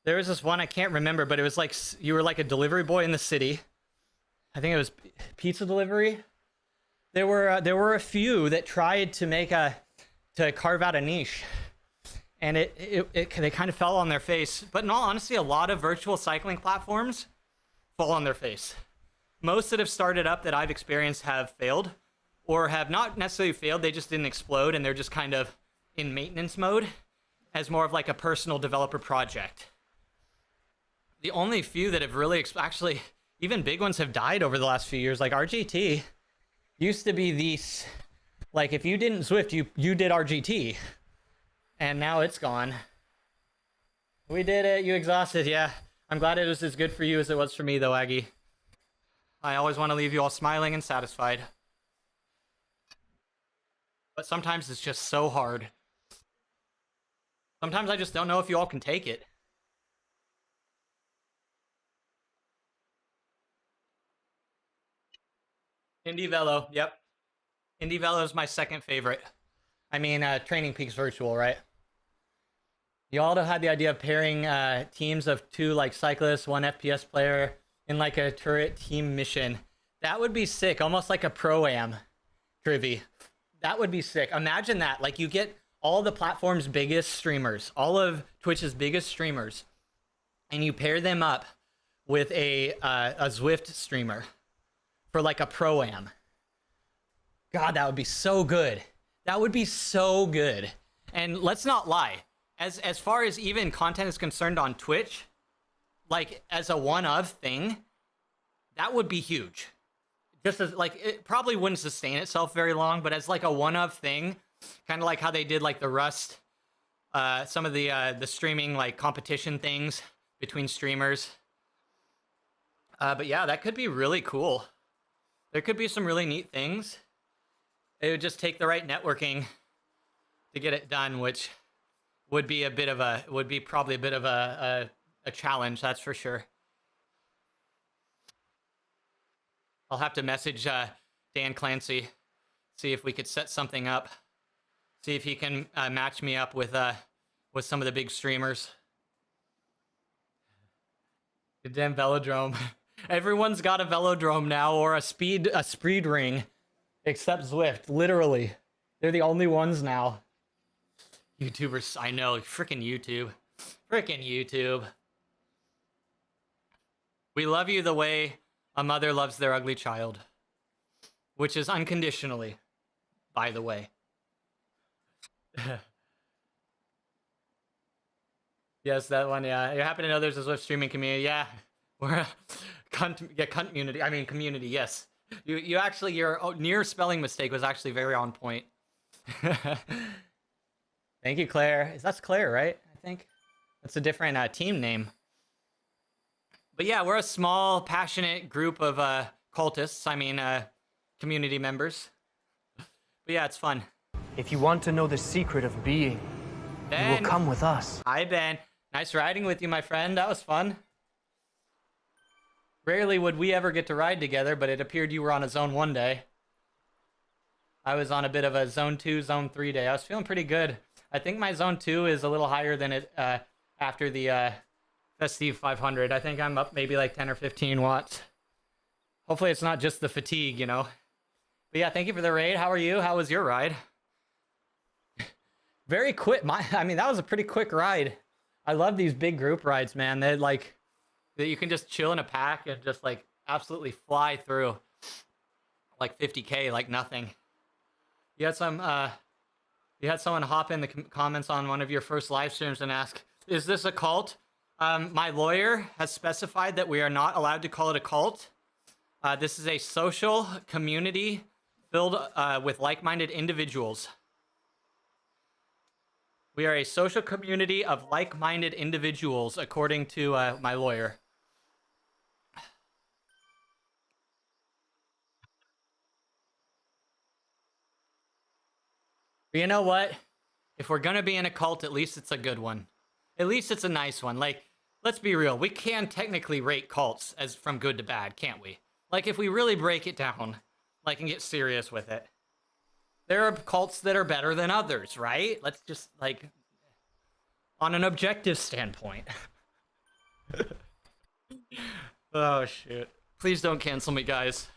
was this one I can't remember, but it was like you were like a delivery boy in the city. I think it was pizza delivery. There were a few that tried to carve out a niche, and they kind of fell on their face. But in all honesty, a lot of virtual cycling platforms fall on their face. Most that have started up that I've experienced have failed, or have not necessarily failed. They just didn't explode, and they're just kind of in maintenance mode as more of like a personal developer project. The only few that have really actually, even big ones have died over the last few years. Like RGT used to be these, like if you didn't Zwift, you did RGT, and now it's gone. We did it. You exhausted. Yeah, I'm glad it was as good for you as it was for me, though, Aggie. I always want to leave you all smiling and satisfied. But sometimes it's just so hard. Sometimes I just don't know if you all can take it. Indie Velo, yep. Indie Velo is my second favorite. I mean, Training Peaks Virtual, right? You all had the idea of pairing teams of 2 like cyclists, 1 FPS player in like a turret team mission. That would be sick, almost like a Pro-Am, Trivy. That would be sick. Imagine that. Like you get all the platform's biggest streamers, all of Twitch's biggest streamers, and you pair them up with a Zwift streamer for like a Pro-Am. God, that would be so good. That would be so good. And let's not lie. As far as even content is concerned on Twitch, like as a one-of thing, that would be huge. Just as like, it probably wouldn't sustain itself very long, but as like a one-of thing, kind of like how they did like the Rust, some of the streaming like competition things between streamers. But yeah, that could be really cool. There could be some really neat things. It would just take the right networking to get it done, which would be probably a bit of a challenge, that's for sure. I'll have to message Dan Clancy, see if we could set something up, see if he can match me up with some of the big streamers. The damn velodrome. Everyone's got a velodrome now, or a speed ring, except Zwift. Literally, they're the only ones now. YouTubers, I know, freaking YouTube. We love you the way a mother loves their ugly child, which is unconditionally, by the way. Yes, that one. Yeah, you happen to know there's a Zwift streaming community. Yeah, we're a cunt community. I mean, community. Yes, you actually, your near spelling mistake was actually very on point. Thank you, Claire. That's Claire, right? I think that's a different team name. But yeah, we're a small, passionate group of cultists. I mean, community members. But yeah, it's fun. If you want to know the secret of being, Ben, you will come with us. Hi, Ben. Nice riding with you, my friend. That was fun. Rarely would we ever get to ride together, but it appeared you were on a Zone 1 day. I was on a bit of a Zone 2, Zone 3 day. I was feeling pretty good. I think my Zone 2 is a little higher than it after the Festive 500. I think I'm up maybe like 10 or 15 watts. Hopefully it's not just the fatigue, you know. But yeah, thank you for the raid. How are you? How was your ride? Very quick. I mean, that was a pretty quick ride. I love these big group rides, man. They're like, that you can just chill in a pack and just like absolutely fly through like 50K like nothing. You had someone hop in the comments on one of your first live streams and ask, is this a cult? My lawyer has specified that we are not allowed to call it a cult. This is a social community filled with like-minded individuals. We are a social community of like-minded individuals, according to my lawyer. But you know what? If we're gonna be in a cult, at least it's a good one. At least it's a nice one. Like, let's be real. We can technically rate cults as from good to bad, can't we? Like, if we really break it down, like, and get serious with it. There are cults that are better than others, right? Let's just, like, on an objective standpoint. Oh, shoot. Please don't cancel me, guys.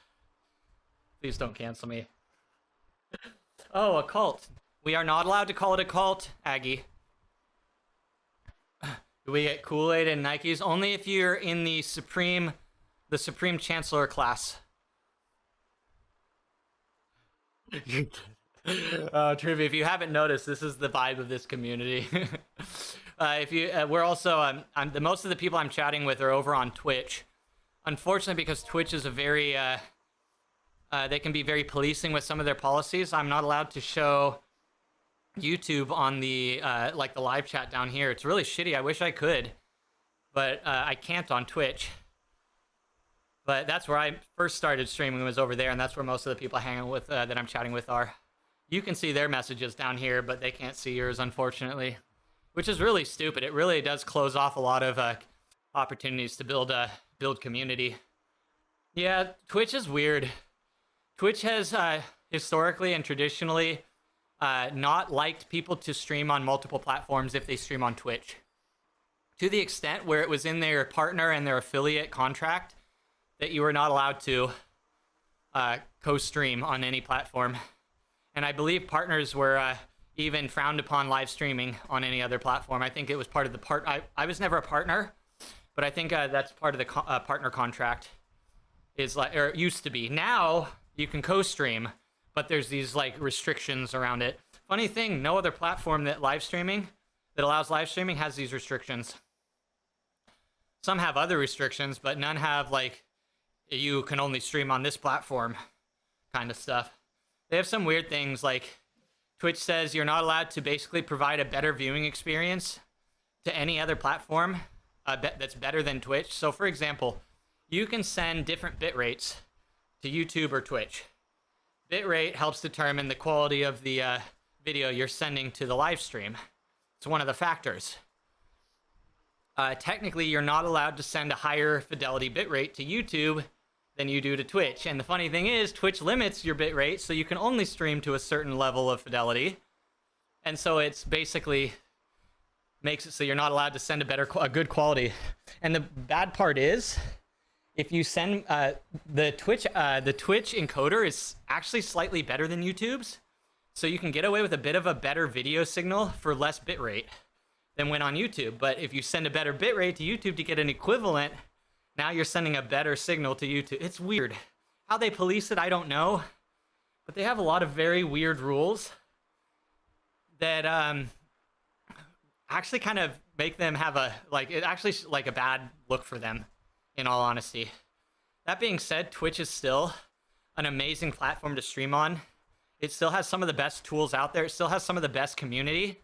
Please don't cancel me. Oh, a cult. We are not allowed to call it a cult, Aggie. Do we get Kool-Aid and Nikes? Only if you're in the Supreme Chancellor class. Trivia, if you haven't noticed, this is the vibe of this community. We're also, most of the people I'm chatting with are over on Twitch. Unfortunately, because Twitch is a very, they can be very policing with some of their policies. I'm not allowed to show YouTube on the, like the live chat down here. It's really shitty. I wish I could, but I can't on Twitch. But that's where I first started streaming, was over there, and that's where most of the people hanging with that I'm chatting with are. You can see their messages down here, but they can't see yours, unfortunately, which is really stupid. It really does close off a lot of opportunities to build community. Yeah, Twitch is weird. Twitch has historically and traditionally not liked people to stream on multiple platforms if they stream on Twitch, to the extent where it was in their partner and their affiliate contract that you were not allowed to co-stream on any platform. And I believe partners were even frowned upon live streaming on any other platform. I think it was part of the I was never a partner, but I think that's part of the partner contract. Is like, or it used to be. Now you can co-stream, but there's these like restrictions around it. Funny thing, no other platform that allows live streaming has these restrictions. Some have other restrictions, but none have like, you can only stream on this platform kind of stuff. They have some weird things, like Twitch says you're not allowed to basically provide a better viewing experience to any other platform that's better than Twitch. So for example, you can send different bit rates to YouTube or Twitch. Bitrate helps determine the quality of the video you're sending to the live stream. It's one of the factors. Technically, you're not allowed to send a higher fidelity bitrate to YouTube than you do to Twitch. And the funny thing is, Twitch limits your bitrate, so you can only stream to a certain level of fidelity. And so it's basically makes it so you're not allowed to send a good quality. And the bad part is, if you send the Twitch encoder is actually slightly better than YouTube's, so you can get away with a bit of a better video signal for less bitrate than when on YouTube. But if you send a better bitrate to YouTube to get an equivalent Now you're sending a better signal to YouTube. It's weird. How they police it, I don't know. But they have a lot of very weird rules that actually kind of make them have a, like, it actually like a bad look for them, in all honesty. That being said, Twitch is still an amazing platform to stream on. It still has some of the best tools out there. It still has some of the best community.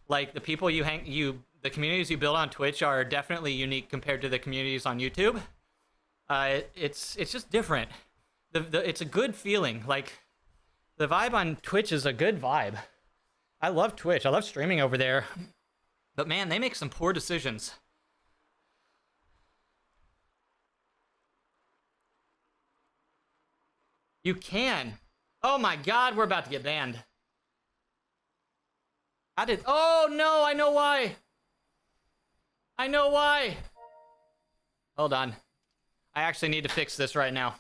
Like, the people the communities you build on Twitch are definitely unique compared to the communities on YouTube. It's just different. It's a good feeling. Like, the vibe on Twitch is a good vibe. I love Twitch. I love streaming over there. But man, they make some poor decisions. You can. Oh my god, we're about to get banned. Oh no, I know why. I know why. Hold on. I actually need to fix this right now.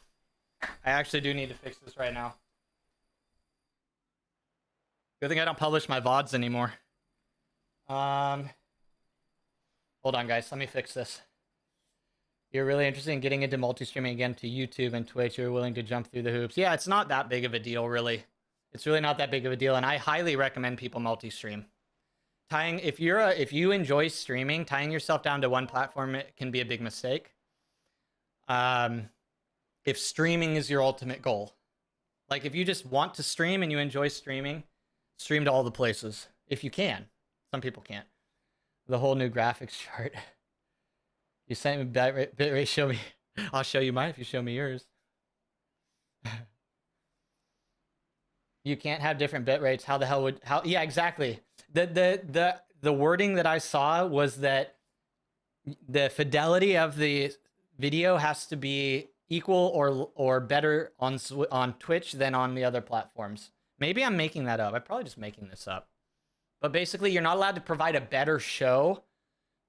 I actually do need to fix this right now. Good thing I don't publish my VODs anymore. Hold on, guys. Let me fix this. You're really interested in getting into multi-streaming again to YouTube and Twitch. You're willing to jump through the hoops. Yeah, it's not that big of a deal, really. It's really not that big of a deal, and I highly recommend people multi-stream. If you enjoy streaming, tying yourself down to one platform, it can be a big mistake. If streaming is your ultimate goal, like if you just want to stream and you enjoy streaming, stream to all the places if you can. Some people can't. The whole new graphics chart. You sent me bitrate. Show me. I'll show you mine if you show me yours. You can't have different bit rates. How the hell would yeah, exactly. The wording that I saw was that the fidelity of the video has to be equal or better on Twitch than on the other platforms. Maybe I'm making that up. I'm probably just making this up. But basically, you're not allowed to provide a better show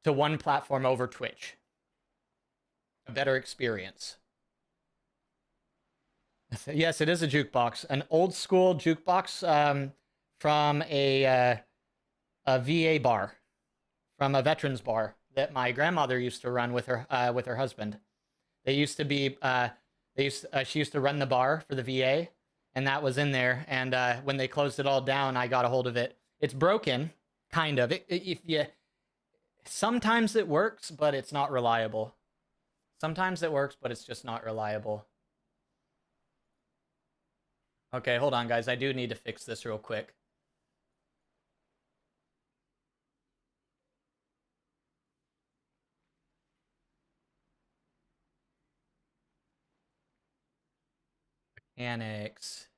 to one platform over Twitch. A better experience. Yes, it is a jukebox. An old school jukebox from a VA bar. From a veterans bar that my grandmother used to run with her husband. They used to be she used to run the bar for the VA, and that was in there. And when they closed it all down, I got a hold of it. It's broken, kind of. Sometimes it works, but it's not reliable. Sometimes it works, but it's just not reliable. Okay, hold on, guys. I do need to fix this real quick. Mechanics.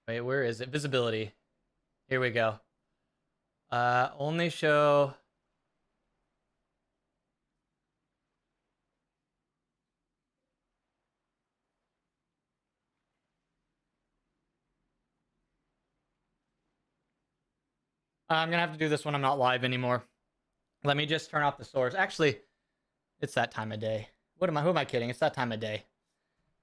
Wait, where is it? Visibility. Here we go. Only show... I'm gonna have to do this when I'm not live anymore. Let me just turn off the source. Actually, it's that time of day. Who am I kidding? It's that time of day.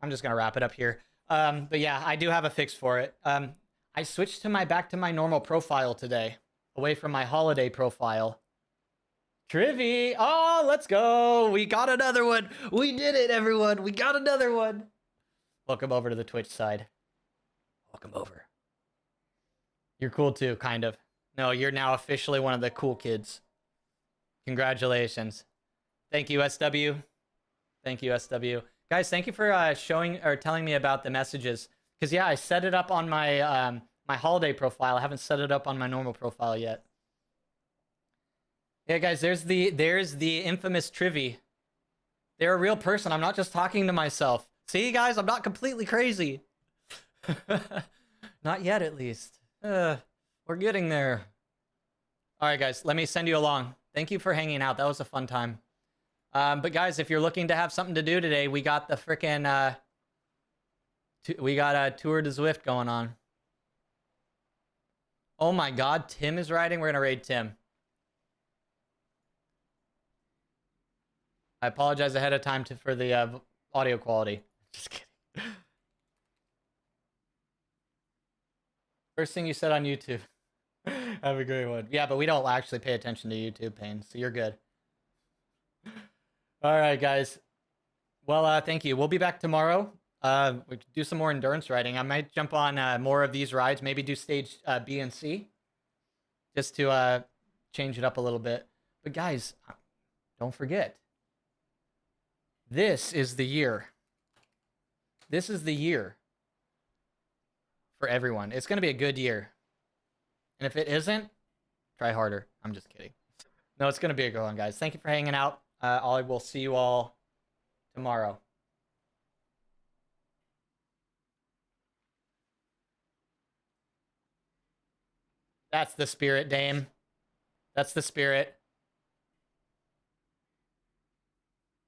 I'm just gonna wrap it up here. But yeah, I do have a fix for it. I switched back to my normal profile today, away from my holiday profile. Trivy! Oh, let's go! We got another one! We did it, everyone! We got another one! Welcome over to the Twitch side. Welcome over. You're cool too, kind of. No, you're now officially one of the cool kids. Congratulations. Thank you, SW. Thank you, SW. Guys, thank you for showing or telling me about the messages. Because, yeah, I set it up on my my holiday profile. I haven't set it up on my normal profile yet. Yeah, guys, there's the infamous Trivy. They're a real person. I'm not just talking to myself. See, guys, I'm not completely crazy. Not yet, at least. We're getting there. All right, guys, let me send you along. Thank you for hanging out. That was a fun time. But guys, if you're looking to have something to do today, we got the frickin' we got a tour to Zwift going on. Oh my God, Tim is riding. We're gonna raid Tim. I apologize ahead of time for the audio quality. Just kidding. First thing you said on YouTube. Have a great one. Yeah, but we don't actually pay attention to YouTube, Payne, so you're good. All right, guys. Well, thank you. We'll be back tomorrow. We could do some more endurance riding. I might jump on more of these rides. Maybe do stage B and C, just to change it up a little bit. But guys, don't forget, this is the year. This is the year for everyone. It's going to be a good year. And if it isn't, try harder. I'm just kidding. No, it's going to be a good one, guys. Thank you for hanging out. I will see you all tomorrow. That's the spirit, Dame. That's the spirit.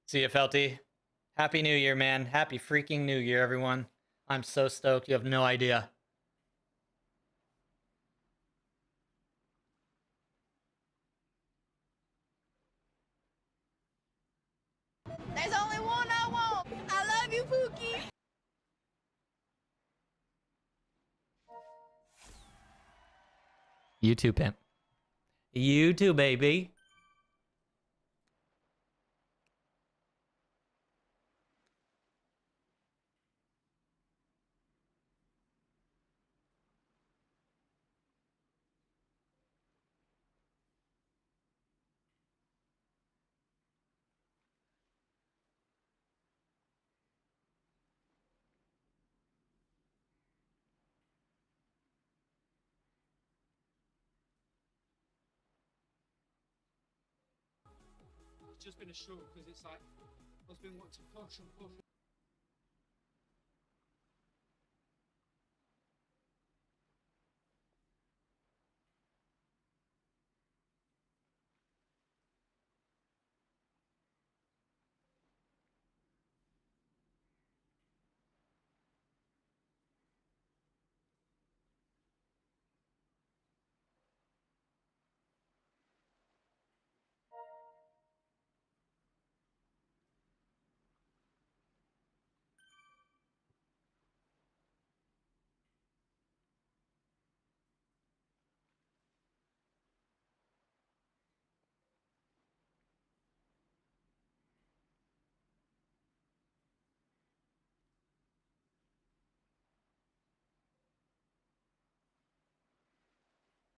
See you, Felty. Happy New Year, man. Happy freaking New Year, everyone. I'm so stoked. You have no idea. There's only one I want. I love you, Pookie. You too, pimp. You too, baby. It's just been a struggle because it's like, I've been wanting to push and push.